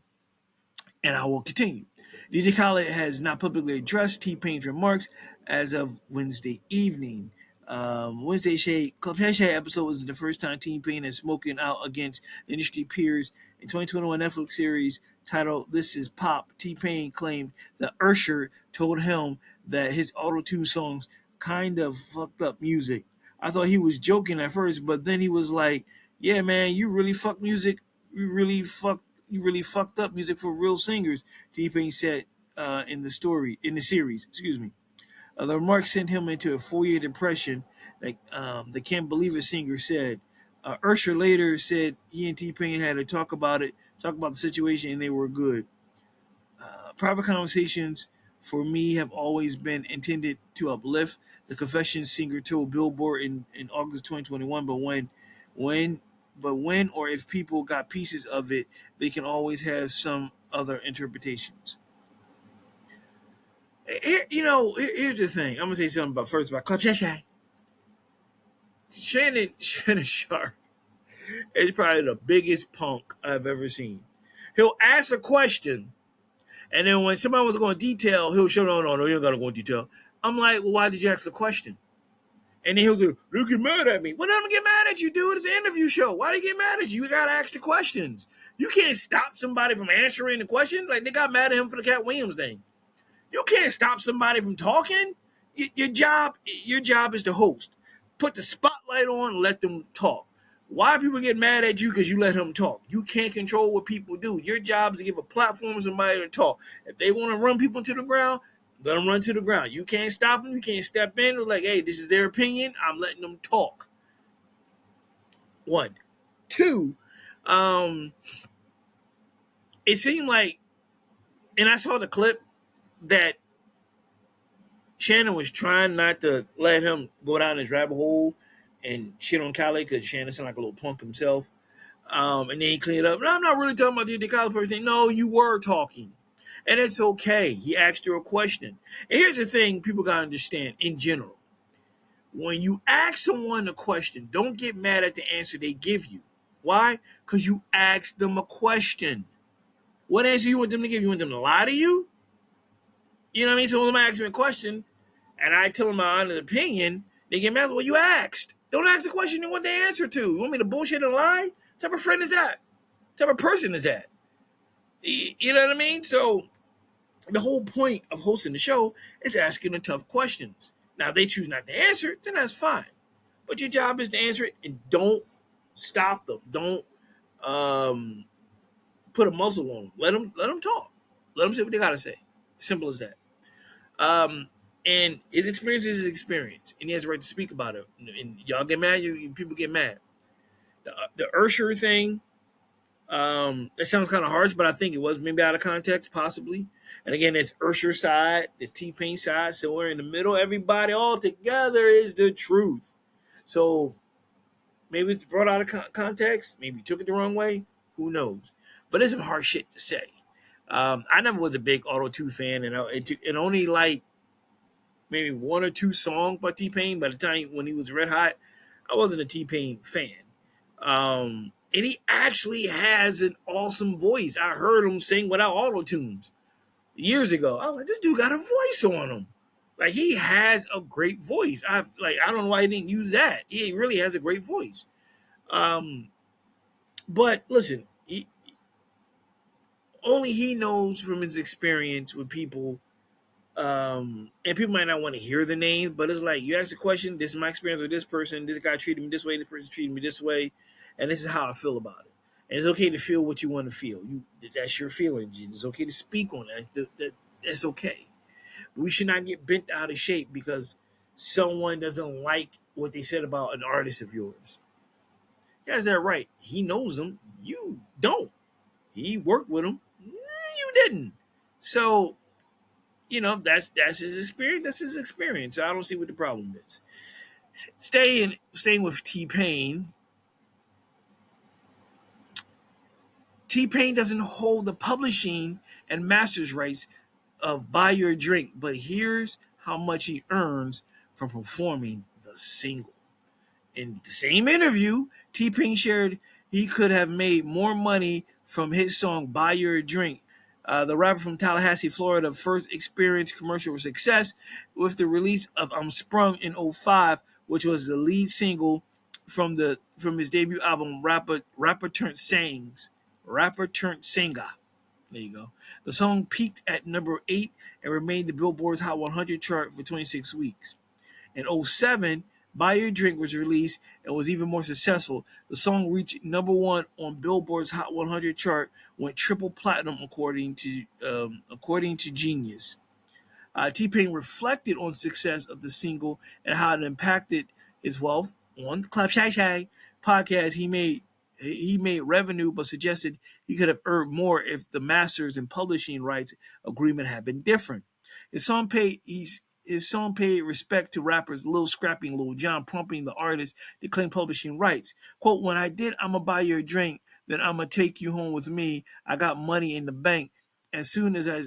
Speaker 2: And I will continue. DJ Khaled has not publicly addressed T-Pain's remarks as of Wednesday evening. Wednesday Club Shay episode was the first time T-Pain has spoken out against industry peers. In 2021 Netflix series titled This Is Pop, T-Pain claimed that Usher told him that his auto-tune songs kind of fucked up music. I thought he was joking at first, but then he was like, "Yeah, man, you really fucked music. You really fucked up music for real singers," T-Pain said in the series. Excuse me. The remark sent him into a 4-year depression. Like the Can't Believe It singer said, Ursher later said he and T-Pain had to talk about the situation, and they were good. Private conversations for me have always been intended to uplift. The Confessions singer told Billboard in August 2021, when when or if people got pieces of it, they can always have some other interpretations. Here's the thing. I'm gonna say something about Club Shay. Shannon Sharp is probably the biggest punk I've ever seen. He'll ask a question, and then when somebody was going to detail, he'll show, no, you don't got to go in detail. I'm like, well, why did you ask the question? And then he'll say, you get mad at me. Well, let them get mad at you, dude. It's an interview show. Why do you get mad at you? You got to ask the questions. You can't stop somebody from answering the question. Like, they got mad at him for the Cat Williams thing. You can't stop somebody from talking. Your job is to host. Put the spotlight on and let them talk. Why people get mad at you? Because you let them talk. You can't control what people do. Your job is to give a platform for somebody to talk. If they want to run people to the ground, let them run to the ground. You can't stop them. You can't step in. Like, hey, this is their opinion. I'm letting them talk. One. Two, it seemed like, and I saw the clip that Shannon was trying not to let him go down this rabbit hole and shit on Khaled because Shannon sounded like a little punk himself. And then he cleaned up. No, I'm not really talking about the Khaled person. No, you were talking. And it's okay. He asked her a question. And here's the thing people got to understand in general. When you ask someone a question, don't get mad at the answer they give you. Why? Because you asked them a question. What answer you want them to give? You want them to lie to you? You know what I mean? So when somebody asks me a question and I tell them my honest opinion, they get mad. Well, you asked. Don't ask the question you want the answer to. You want me to bullshit and lie? What type of friend is that? What type of person is that? You know what I mean? So the whole point of hosting the show is asking the tough questions. Now, if they choose not to answer it, then that's fine. But your job is to answer it, and don't stop them. Don't put a muzzle on them. Let them talk. Let them say what they got to say. Simple as that. And his experience is his experience, and he has the right to speak about it. And y'all get mad, people get mad. The Ursher thing, that sounds kind of harsh, but I think it was maybe out of context, possibly. And again, it's Ursher's side, it's T-Pain side, so we're in the middle. Everybody all together is the truth. So maybe it's brought out of context, maybe you took it the wrong way, who knows? But it's some harsh shit to say. I never was a big Auto-Tune fan, and it only like maybe one or two songs by T-Pain. By the time when he was red hot, I wasn't a T-Pain fan. And he actually has an awesome voice. I heard him sing without Auto-Tunes years ago. I was like, this dude got a voice on him. Like, he has a great voice. I don't know why he didn't use that. He really has a great voice. But listen, only he knows from his experience with people. And people might not want to hear the names, but it's like, you ask a question, this is my experience with this person, this guy treated me this way, this person treated me this way, and this is how I feel about it. And it's okay to feel what you want to feel. That's your feelings. It's okay to speak on that. That's okay. We should not get bent out of shape because someone doesn't like what they said about an artist of yours. You guys, that right. He knows them. You don't. He worked with them. You didn't. So, that's his experience. That's his experience. So I don't see what the problem is. Staying with T-Pain. T-Pain doesn't hold the publishing and master's rights of Buy Your Drink, but here's how much he earns from performing the single. In the same interview, T-Pain shared he could have made more money from his song Buy Your Drink. The rapper from Tallahassee, Florida, first experienced commercial success with the release of I'm Sprung in 2005, which was the lead single from his debut album Rapper Turned Singer. There you go. The song peaked at number 8 and remained the Billboard's Hot 100 chart for 26 weeks. In 2007, Buy Your Drink was released and was even more successful. The song reached number 1 on Billboard's Hot 100 chart, went triple platinum according to Genius. T-Pain reflected on the success of the single and how it impacted his wealth on Club Shay Shay. podcast, he made revenue, but suggested he could have earned more if the masters and publishing rights agreement had been different. His song paid respect to rappers Lil Scrappy and Lil Jon, prompting the artist to claim publishing rights. Quote, when I did I'ma buy you a drink, then I'ma take you home with me. I got money in the bank. As soon as I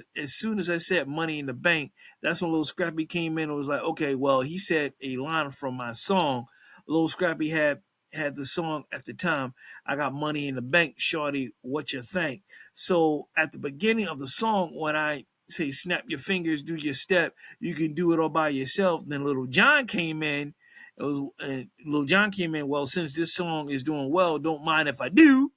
Speaker 2: said money in the bank, that's when Lil Scrappy came in and was like, okay, well, he said a line from my song. Lil Scrappy had the song at the time, I got money in the bank, shorty, what you think? So at the beginning of the song, when I say snap your fingers, do your step, you can do it all by yourself. Then Little John came in. Little John came in, well, since this song is doing well, don't mind if I do.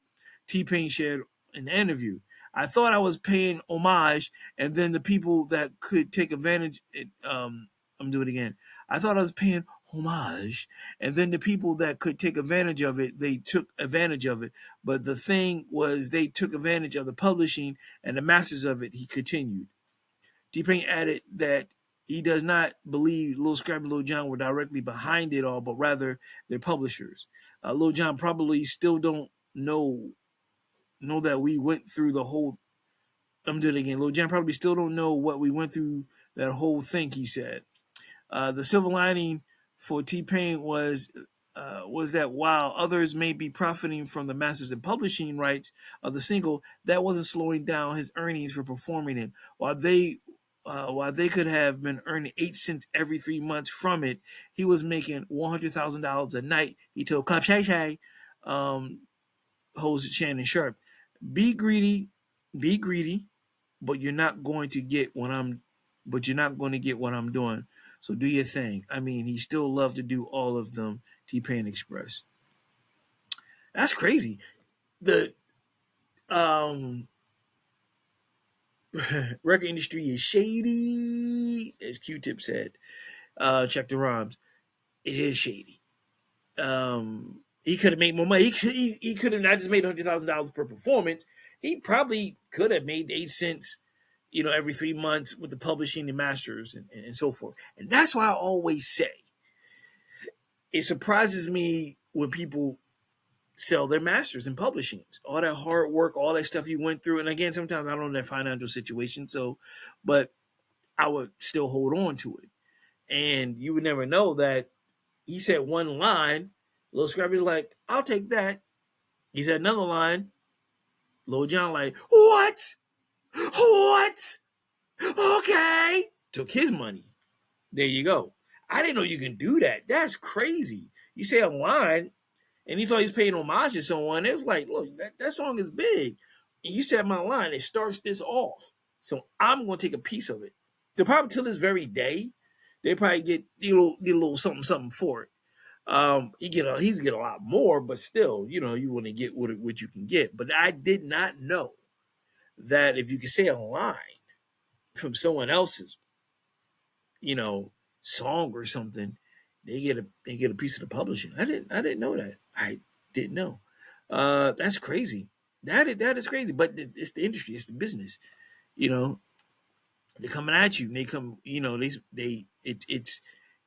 Speaker 2: T-Pain shared in the interview. I thought I was paying homage, and then the people that could take advantage, I'm doing it again. I thought I was paying homage, and then the people that could take advantage of it, they took advantage of it. But the thing was, they took advantage of the publishing and the masters of it. He continued. T-Pain added that he does not believe Lil Scrappy and Lil Jon were directly behind it all, but rather their publishers. Lil Jon probably still don't know that we went through the whole. I'm doing it again. Lil Jon probably still don't know what we went through that whole thing. He said. The silver lining for T-Pain was that while others may be profiting from the masters and publishing rights of the single, that wasn't slowing down his earnings for performing it. While they could have been earning 8 cents every 3 months from it, he was making $100,000 a night. He told Club Shay Shay, host Shannon Sharp, be greedy, but you're not going to get what I'm doing. So do your thing. I mean, he still loved to do all of them, T-Pain expressed. That's crazy. The record industry is shady, as Q-Tip said. Check the rhymes. It is shady. He could have made more money. He could have not just made $100,000 per performance. He probably could have made 8 cents, every 3 months with the publishing and masters and so forth. And that's why I always say it surprises me when people sell their masters and publishings. All that hard work, all that stuff you went through. And again, sometimes I don't know their financial situation, but I would still hold on to it. And you would never know that he said one line, Lil Scrappy's like, I'll take that. He said another line, Lil Jon like, what? Okay. Took his money. There you go. I didn't know you can do that. That's crazy. You say a line, and he thought he was paying homage to someone. It was like, look, that song is big. And you said my line, it starts this off. So I'm going to take a piece of it. They'll probably till this very day, they probably get a little something for it. He'd get a lot more, but still, you want to get what you can get. But I did not know that if you could say a line from someone else's, song or something, they get a piece of the publishing. I didn't know that. I didn't know. That's crazy. That is crazy. But it's the industry. It's the business. They're coming at you. And they come.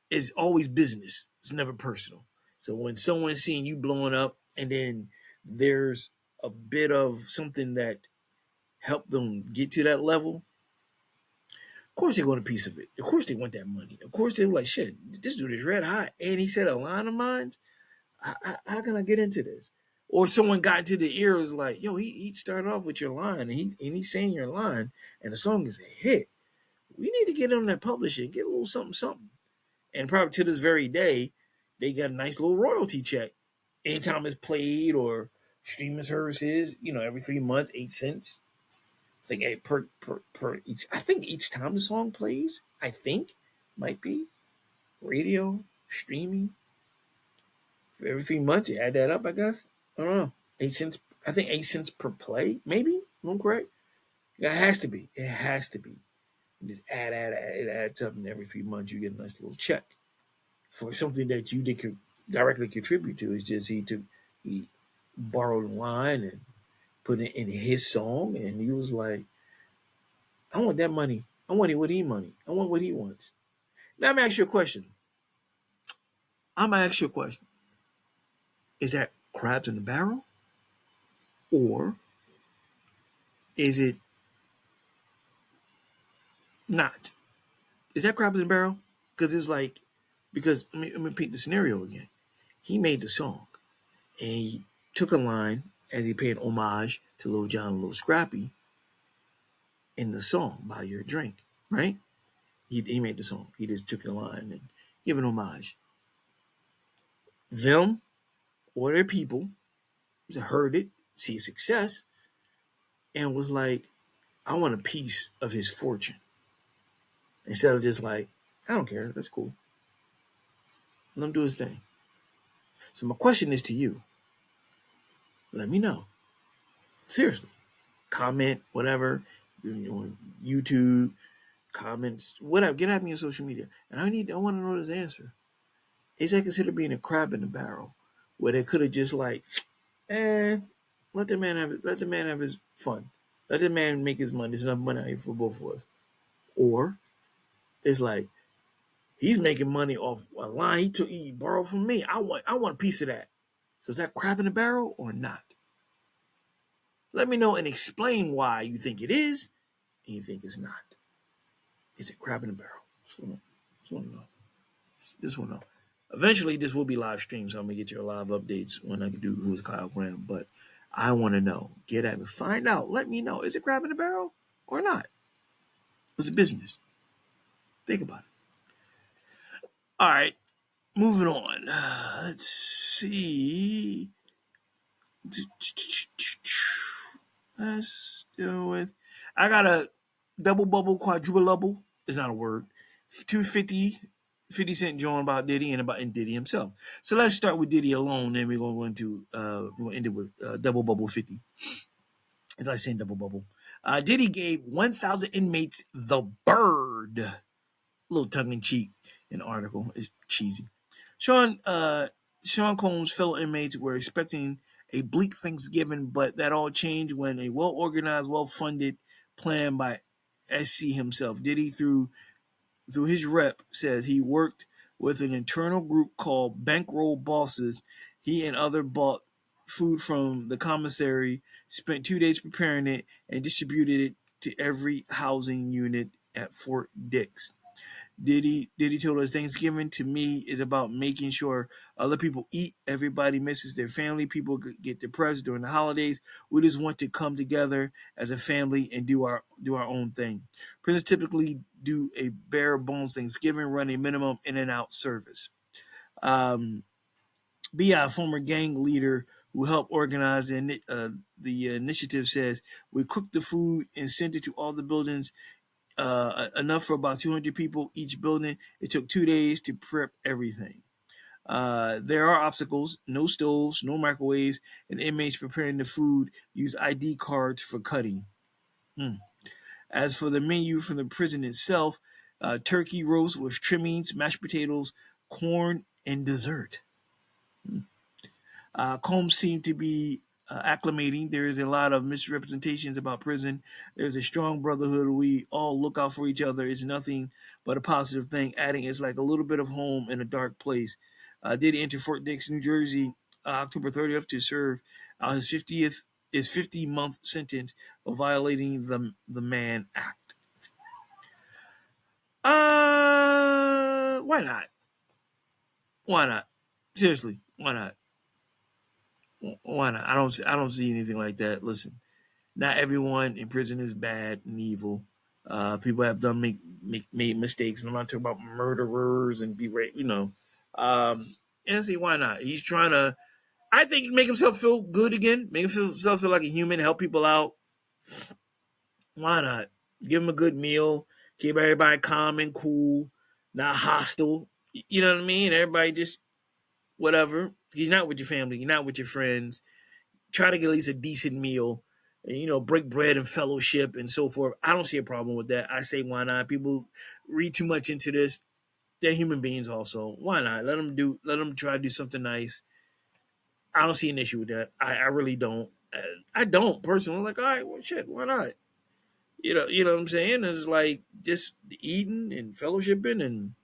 Speaker 2: It's always business. It's never personal. So when someone's seeing you blowing up, and then there's a bit of something that helped them get to that level, of course they want a piece of it. Of course they want that money. Of course they were like, shit, this dude is red hot. And he said a line of mine. How can I get into this? Or someone got into the ear, was like, yo, he started off with your line, and he's saying your line, and the song is a hit. We need to get on that publishing, get a little something. And probably to this very day, they got a nice little royalty check. Anytime it's played or streaming services, every 3 months, 8 cents. I think per each. I think each time the song plays, might be radio streaming for every 3 months. You add that up, I guess. I don't know. 8 cents. I think 8 cents per play. Maybe I'm correct. It has to be. It has to be. You just add. It adds up, and every 3 months you get a nice little check for something that you did directly contribute to. It's just he borrowed a line and put it in his song, and he was like, I want that money. I want what he money. I want what he wants. Now I'm going to ask you a question. Is that crabs in the barrel, or is it not? Is that crabs in the barrel? Because it's like, because let me paint the scenario again. He made the song and he took a line as he paid homage to Lil Jon and Lil Scrappy in the song "Buy Your Drink," right? He made the song. He just took the line and gave an homage. Them or their people heard it, see success, and was like, I want a piece of his fortune. Instead of just like, I don't care, that's cool. Let him do his thing. So my question is to you. Let me know. Seriously. Comment, whatever, on YouTube, comments, whatever. Get at me on social media. And I want to know this answer. Is that considered being a crab in the barrel? Where they could have just like, let the man have his fun. Let the man make his money. There's enough money out here for both of us. Or it's like, he's making money off a line he borrowed from me. I want a piece of that. So is that crab in the barrel or not? Let me know and explain why you think it is and you think it's not. Is it crab in the barrel? Just want to know. Just want to know. Eventually, this will be live streamed, so I'm gonna get your live updates when I can do Who's Kyle Graham. But I want to know. Get at me. Find out. Let me know. Is it crab in the barrel or not? It's a business. Think about it. All right. Moving on. Let's see. Let's do with. I got a double bubble, quadruple bubble. It's not a word. 250, 50 Cent Jawn about Diddy and Diddy himself. So let's start with Diddy alone. Then we're going to end it with double bubble 50. As I say, double bubble. Diddy gave 1,000 inmates the bird. A little tongue in cheek. An article. It's cheesy. Sean Combs' fellow inmates were expecting a bleak Thanksgiving, but that all changed when a well-organized, well-funded plan by SC himself, Diddy, through his rep, says he worked with an internal group called Bankroll Bosses. He and others bought food from the commissary, spent 2 days preparing it, and distributed it to every housing unit at Fort Dix. Diddy told us Thanksgiving to me is about making sure other people eat. Everybody misses their family. People get depressed during the holidays. We just want to come together as a family and do our own thing. Prisons typically do a bare bones Thanksgiving, run a minimum in and out service. B.I., former gang leader who helped organize the initiative, says we cooked the food and sent it to all the buildings. Enough for about 200 people each building. It took 2 days to prep everything. There are obstacles: no stoves, no microwaves, and inmates preparing the food use ID cards for cutting. As for the menu from the prison itself, turkey roast with trimmings, mashed potatoes, corn, and dessert. Combs seemed to be acclimating. There is a lot of misrepresentations about prison. There's a strong brotherhood. We all look out for each other. It's nothing but a positive thing. Adding, it's like a little bit of home in a dark place. Did enter Fort Dix, New Jersey, October 30th to serve his 50-month sentence of violating the Mann Act. Why not? Why not? Seriously, why not? Why not? I don't see anything like that. Listen, not everyone in prison is bad and evil. People have made mistakes, and I'm not talking about murderers and and see why not? He's trying to, I think, make himself feel good again, make himself feel like a human, help people out. Why not? Give him a good meal, keep everybody calm and cool, not hostile. You know what I mean? Everybody just whatever. He's not with your family, you're not with your friends. Try to get at least a decent meal, and, break bread and fellowship and so forth. I don't see a problem with that. I say, why not? People read too much into this. They're human beings also. Why not? Let them try to do something nice. I don't see an issue with that. I really don't. I don't personally. Like, all right, well, shit, why not? You know what I'm saying? It's like just eating and fellowshipping and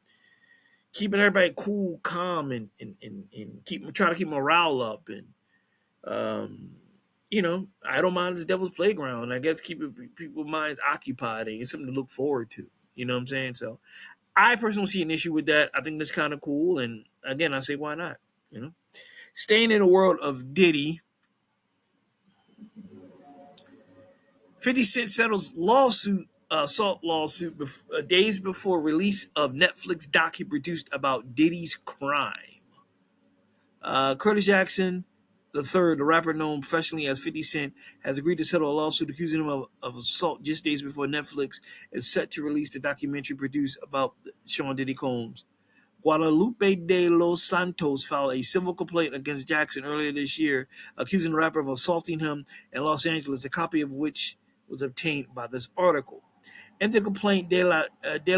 Speaker 2: keeping everybody cool, calm, and trying to keep morale up. And I don't mind this devil's playground. I guess keep people's minds occupied and it's something to look forward to. You know what I'm saying? So I personally see an issue with that. I think that's kind of cool. And again, I say, why not? You know, staying in the world of Diddy, 50 Cent settles assault lawsuit days before release of Netflix docu produced about Diddy's crime. Curtis Jackson III, the rapper known professionally as 50 Cent, has agreed to settle a lawsuit accusing him of assault just days before Netflix is set to release the documentary produced about Sean Diddy Combs. Guadalupe de los Santos filed a civil complaint against Jackson earlier this year, accusing the rapper of assaulting him in Los Angeles, a copy of which was obtained by this article. In the complaint, De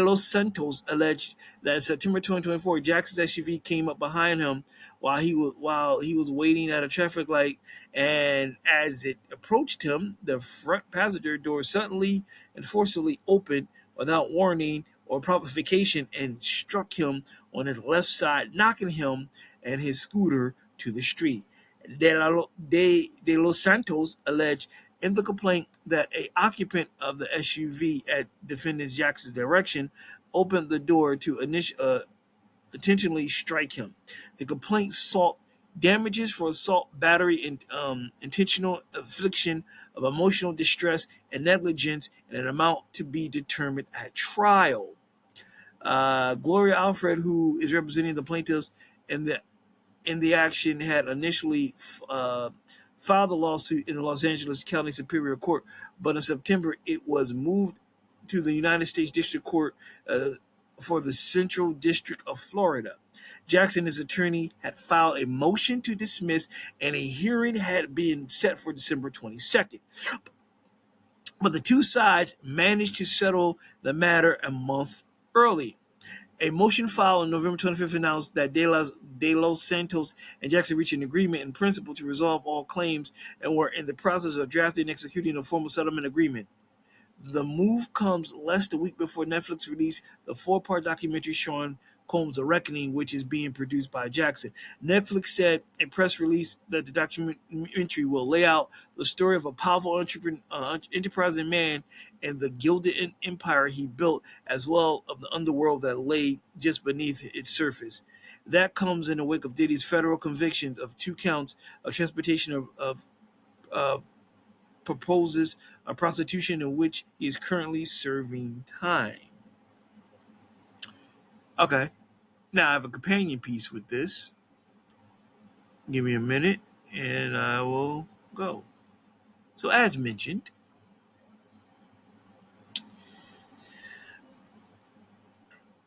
Speaker 2: Los Santos alleged that in September 2024, Jackson's SUV came up behind him while he was waiting at a traffic light, and as it approached him, the front passenger door suddenly and forcibly opened without warning or provocation and struck him on his left side, knocking him and his scooter to the street. De Los Santos alleged in the complaint that a occupant of the SUV at defendant Jackson's direction opened the door to intentionally strike him. The complaint sought damages for assault, battery, and intentional infliction of emotional distress and negligence in an amount to be determined at trial. Gloria Alfred, who is representing the plaintiffs in the action, had initially filed the lawsuit in the Los Angeles County Superior Court, but in September it was moved to the United States District Court for the Central District of Florida. Jackson and his attorney had filed a motion to dismiss, and a hearing had been set for December 22nd. But the two sides managed to settle the matter a month early. A motion filed on November 25th announced that De Los Santos and Jackson reached an agreement in principle to resolve all claims and were in the process of drafting and executing a formal settlement agreement. The move comes less than a week before Netflix released the 4-part documentary Sean Combs: The Reckoning, which is being produced by Jackson. Netflix said in a press release that the documentary will lay out the story of a powerful enterprising man and the gilded empire he built, as well as the underworld that lay just beneath its surface. That comes in the wake of Diddy's federal conviction of 2 counts of transportation of proposes a prostitution in which he is currently serving time. Okay, now I have a companion piece with this. Give me a minute and I will go. So, as mentioned,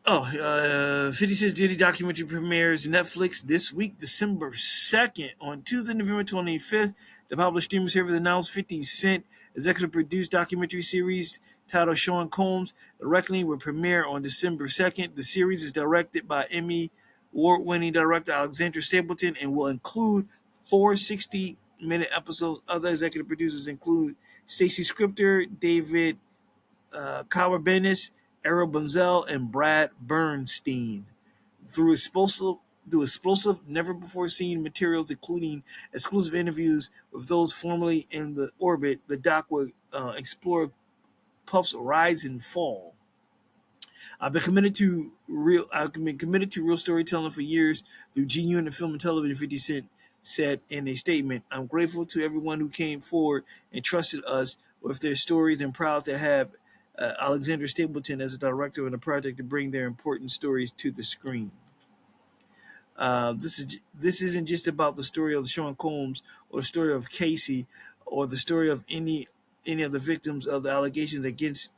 Speaker 2: 50 Cent's Diddy documentary premieres Netflix this week, December 2nd. On Tuesday, November 25th, the published streaming service announced 50 Cent executive produced documentary series titled Sean Combs: The Reckoning will premiere on December 2nd. The series is directed by Emmy award-winning director Alexander Stapleton and will include 4 60-minute episodes. Other executive producers include Stacey Scripter, David Calabanis, Errol Bunzel, and Brad Bernstein. Through explosive, never-before-seen materials, including exclusive interviews with those formerly in the orbit, the doc will explore Puff's rise and fall. I've been committed to real storytelling for years through GU and film and television. 50 Cent said in a statement, "I'm grateful to everyone who came forward and trusted us with their stories, and proud to have Alexander Stapleton as a director on the project to bring their important stories to the screen." This isn't just about the story of Sean Combs or the story of Casey or the story of any of the victims of the allegations against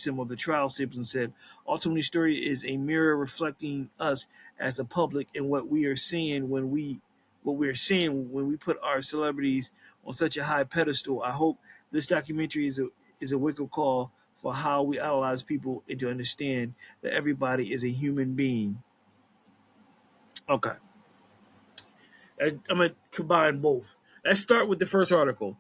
Speaker 2: him or the trial, Stapleton said. Ultimately, the story is a mirror reflecting us as the public and what we are seeing when we put our celebrities on such a high pedestal. I hope this documentary is a wake-up call for how we idolize people and to understand that everybody is a human being. Okay. I'm going to combine both. Let's start with the first article.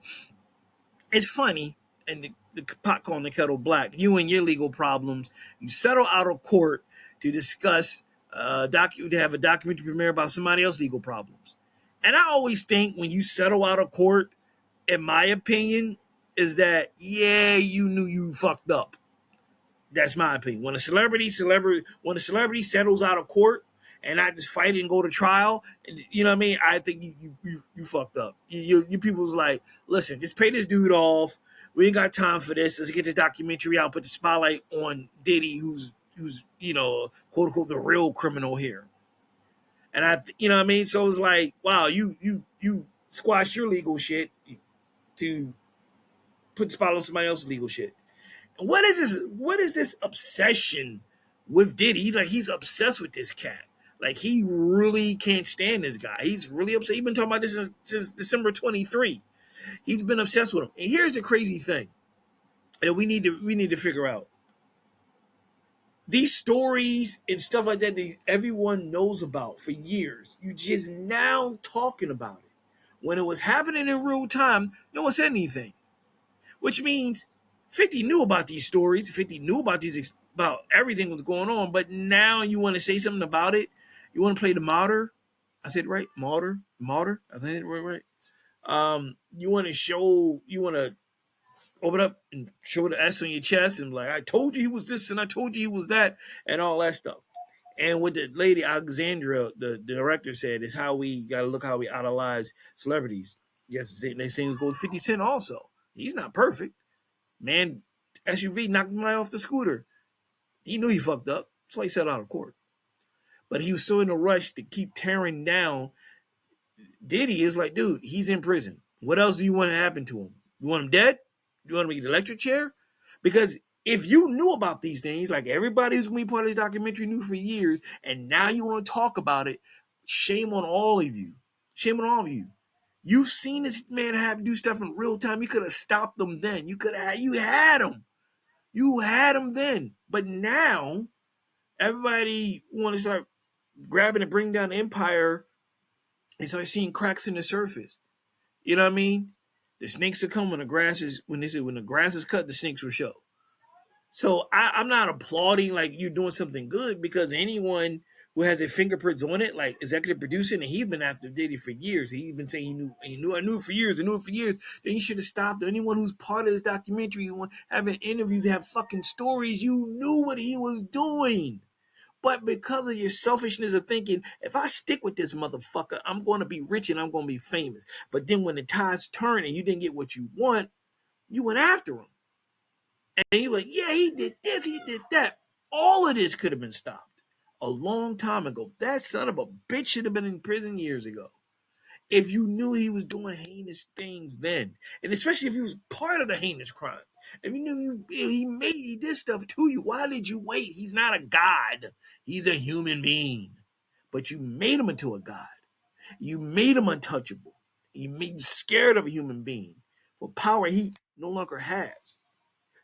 Speaker 2: It's funny, and the pot calling the kettle black. You and your legal problems, you settle out of court to discuss to have a documentary premiere about somebody else's legal problems. And I always think when you settle out of court, in my opinion, is that yeah, you knew you fucked up. That's my opinion. When a when a celebrity settles out of court and not just fight and go to trial, you know what I mean? I think you fucked up. You people's like, listen, just pay this dude off. We ain't got time for this. Let's get this documentary out, put the spotlight on Diddy, who's quote unquote the real criminal here. And you know what I mean? So it's like, wow, you squash your legal shit to put the spotlight on somebody else's legal shit. What is this? What is this obsession with Diddy? Like he's obsessed with this cat. Like he really can't stand this guy. He's really upset. He's been talking about this since December 23. He's been obsessed with him. And here's the crazy thing that we need to figure out. These stories and stuff like that everyone knows about for years. You just now talking about it. When it was happening in real time, no one said anything. Which means 50 knew about these stories. 50 knew about about everything was going on. But now you want to say something about it. You want to play the martyr. I said it right. Martyr. I think it right. You want to open up and show the S on your chest and like, I told you he was this and I told you he was that and all that stuff. And what the lady Alexandra, the director, said is how we got to look how we idolize celebrities. Yes, they saying it goes 50 Cent also. He's not perfect. Man, SUV knocked him right off the scooter. He knew he fucked up. That's why he set out of court. But he was so in a rush to keep tearing down Diddy. Is like, dude, he's in prison. What else do you want to happen to him? You want him dead? You want him to get the electric chair? Because if you knew about these things, like everybody who's going to be part of this documentary knew for years, and now you want to talk about it, shame on all of you. Shame on all of you. You've seen this man have to do stuff in real time. You could have stopped them then. You had him. You had him then. But now, everybody want to start grabbing and bring down the empire and start seeing cracks in the surface. You know what I mean? The snakes will come when the grass is when the grass is cut, the snakes will show. So I'm not applauding like you're doing something good because anyone who has their fingerprints on it, like executive producing, and he's been after Diddy for years. He's been saying I knew it for years. Then he should have stopped. Anyone who's part of this documentary, having interviews, have fucking stories, you knew what he was doing. But because of your selfishness of thinking, if I stick with this motherfucker, I'm going to be rich and I'm going to be famous. But then when the tides turn and you didn't get what you want, you went after him. And you're like, yeah, he did this, he did that. All of this could have been stopped a long time ago. That son of a bitch should have been in prison years ago. If you knew he was doing heinous things then, and especially if he was part of the heinous crime. If you knew he did stuff to you, why did you wait? He's not a god. He's a human being. But you made him into a god. You made him untouchable. You made him scared of a human being for power he no longer has.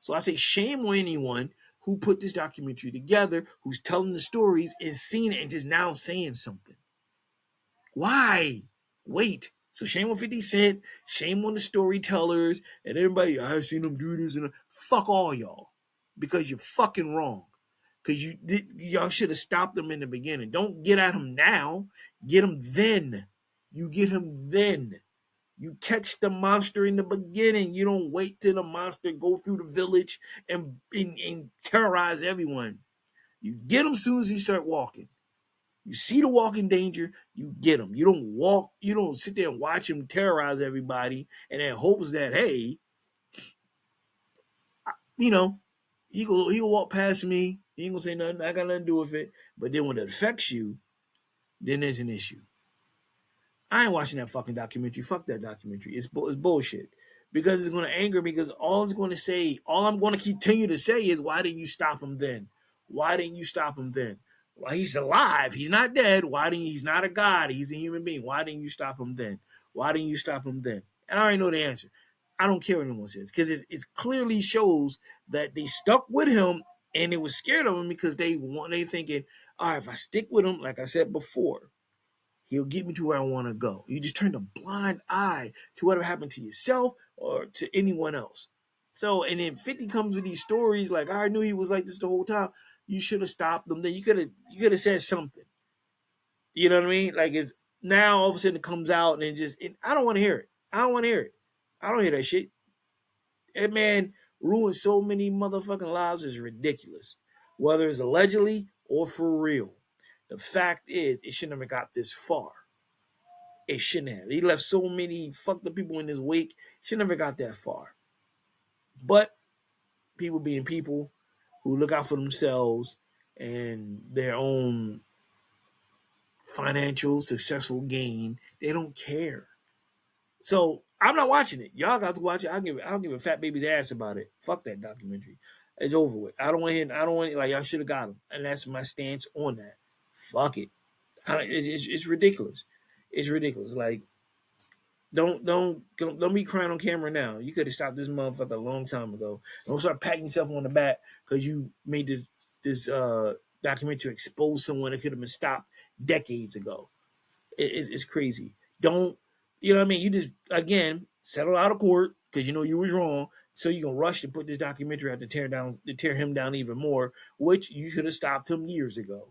Speaker 2: So I say shame on anyone who put this documentary together, who's telling the stories and seeing it and just now saying something. Why? Wait. So shame on 50 Cent, shame on the storytellers, and everybody, I've seen them do this, and fuck all y'all. Because you're fucking wrong. Because y'all should have stopped them in the beginning. Don't get at him now. Get him then. You get him then. You catch the monster in the beginning. You don't wait till the monster go through the village and terrorize everyone. You get him as soon as he start walking. You see the walking danger, you get him. You don't sit there and watch him terrorize everybody and then hopes that, hey, he'll walk past me. He ain't gonna say nothing. I got nothing to do with it. But then when it affects you, then there's an issue. I ain't watching that fucking documentary. Fuck that documentary. It's bullshit. Because it's going to anger me. Because all I'm going to continue to say is, why didn't you stop him then? Why didn't you stop him then? Well, he's alive. He's not dead. He's not a god. He's a human being. Why didn't you stop him then? Why didn't you stop him then? And I already know the answer. I don't care what anyone says. Because it clearly shows that they stuck with him and they were scared of him because they thinking, all right, if I stick with him, like I said before, he'll get me to where I want to go. You just turned a blind eye to whatever happened to yourself or to anyone else. So, and then 50 comes with these stories like, I knew he was like this the whole time. You should have stopped them. Then you could have said something. You know what I mean? Like, now all of a sudden it comes out and I don't want to hear it. I don't want to hear it. I don't hear that shit. That man ruined so many motherfucking lives is ridiculous. Whether it's allegedly or for real. The fact is, it shouldn't have got this far. It shouldn't have. He left so many fucked up people in his wake. Should never got that far. But people being people who look out for themselves and their own financial successful gain, they don't care. So I'm not watching it. Y'all got to watch it. I don't give a fat baby's ass about it. Fuck that documentary. It's over with. I don't want to like y'all should have got him. And that's my stance on that. Fuck it. It's ridiculous. It's ridiculous. Like don't be crying on camera now. You could have stopped this motherfucker a long time ago. Don't start patting yourself on the back because you made this documentary to expose someone that could have been stopped decades ago. It's crazy. Don't, you know what I mean? You just, again, settle out of court because you know you was wrong. So you're going to rush to put this documentary out to tear him down even more, which you should have stopped him years ago.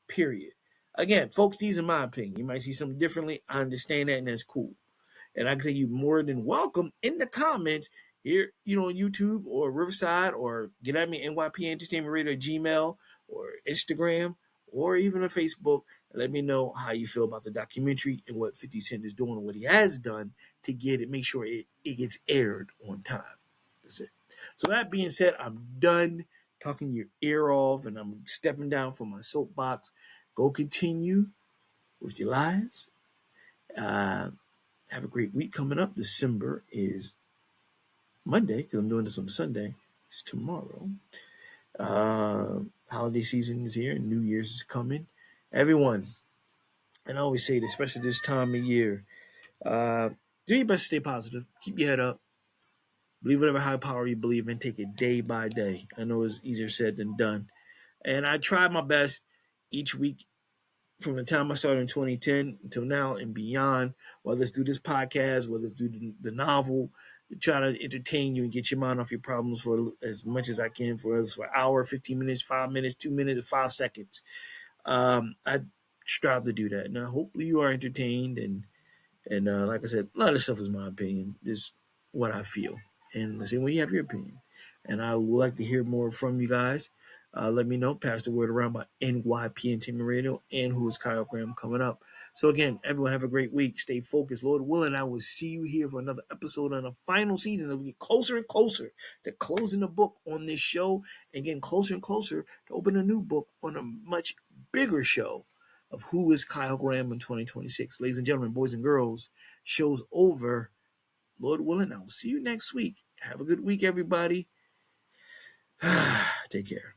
Speaker 2: Period. Again, folks, these are my opinion. You might see something differently. I understand that, and that's cool. And I can say you more than welcome in the comments here, you know, on YouTube or Riverside, or get at me, NYP Entertainment Radio, Gmail, or Instagram, or even on Facebook. And let me know how you feel about the documentary and what 50 Cent is doing and what he has done to get it, make sure it gets aired on time. That's it. So that being said, I'm done talking your ear off, and I'm stepping down from my soapbox. Go continue with your lives. Have a great week coming up. December is Monday because I'm doing this on Sunday. It's tomorrow. Holiday season is here. New Year's is coming. Everyone, and I always say this, especially this time of year, do your best to stay positive. Keep your head up. Believe whatever high power you believe in. Take it day by day. I know it's easier said than done. And I try my best each week from the time I started in 2010 until now and beyond, whether it's through this podcast, whether it's through the novel, to try to entertain you and get your mind off your problems for as much as I can, for us for an hour, 15 minutes, 5 minutes, 2 minutes, or 5 seconds. I strive to do that. Now, hopefully you are entertained, and like I said, a lot of stuff is my opinion, just what I feel. And the same way you have your opinion. And I would like to hear more from you guys. Let me know. Pass the word around by NYP Entertainment Radio and Who is Kyle Graham coming up. So again, everyone have a great week. Stay focused. Lord willing, I will see you here for another episode on the final season. It'll get closer and closer to closing the book on this show and getting closer and closer to open a new book on a much bigger show of Who is Kyle Graham in 2026. Ladies and gentlemen, boys and girls, show's over. Lord willing, I will see you next week. Have a good week, everybody. Take care.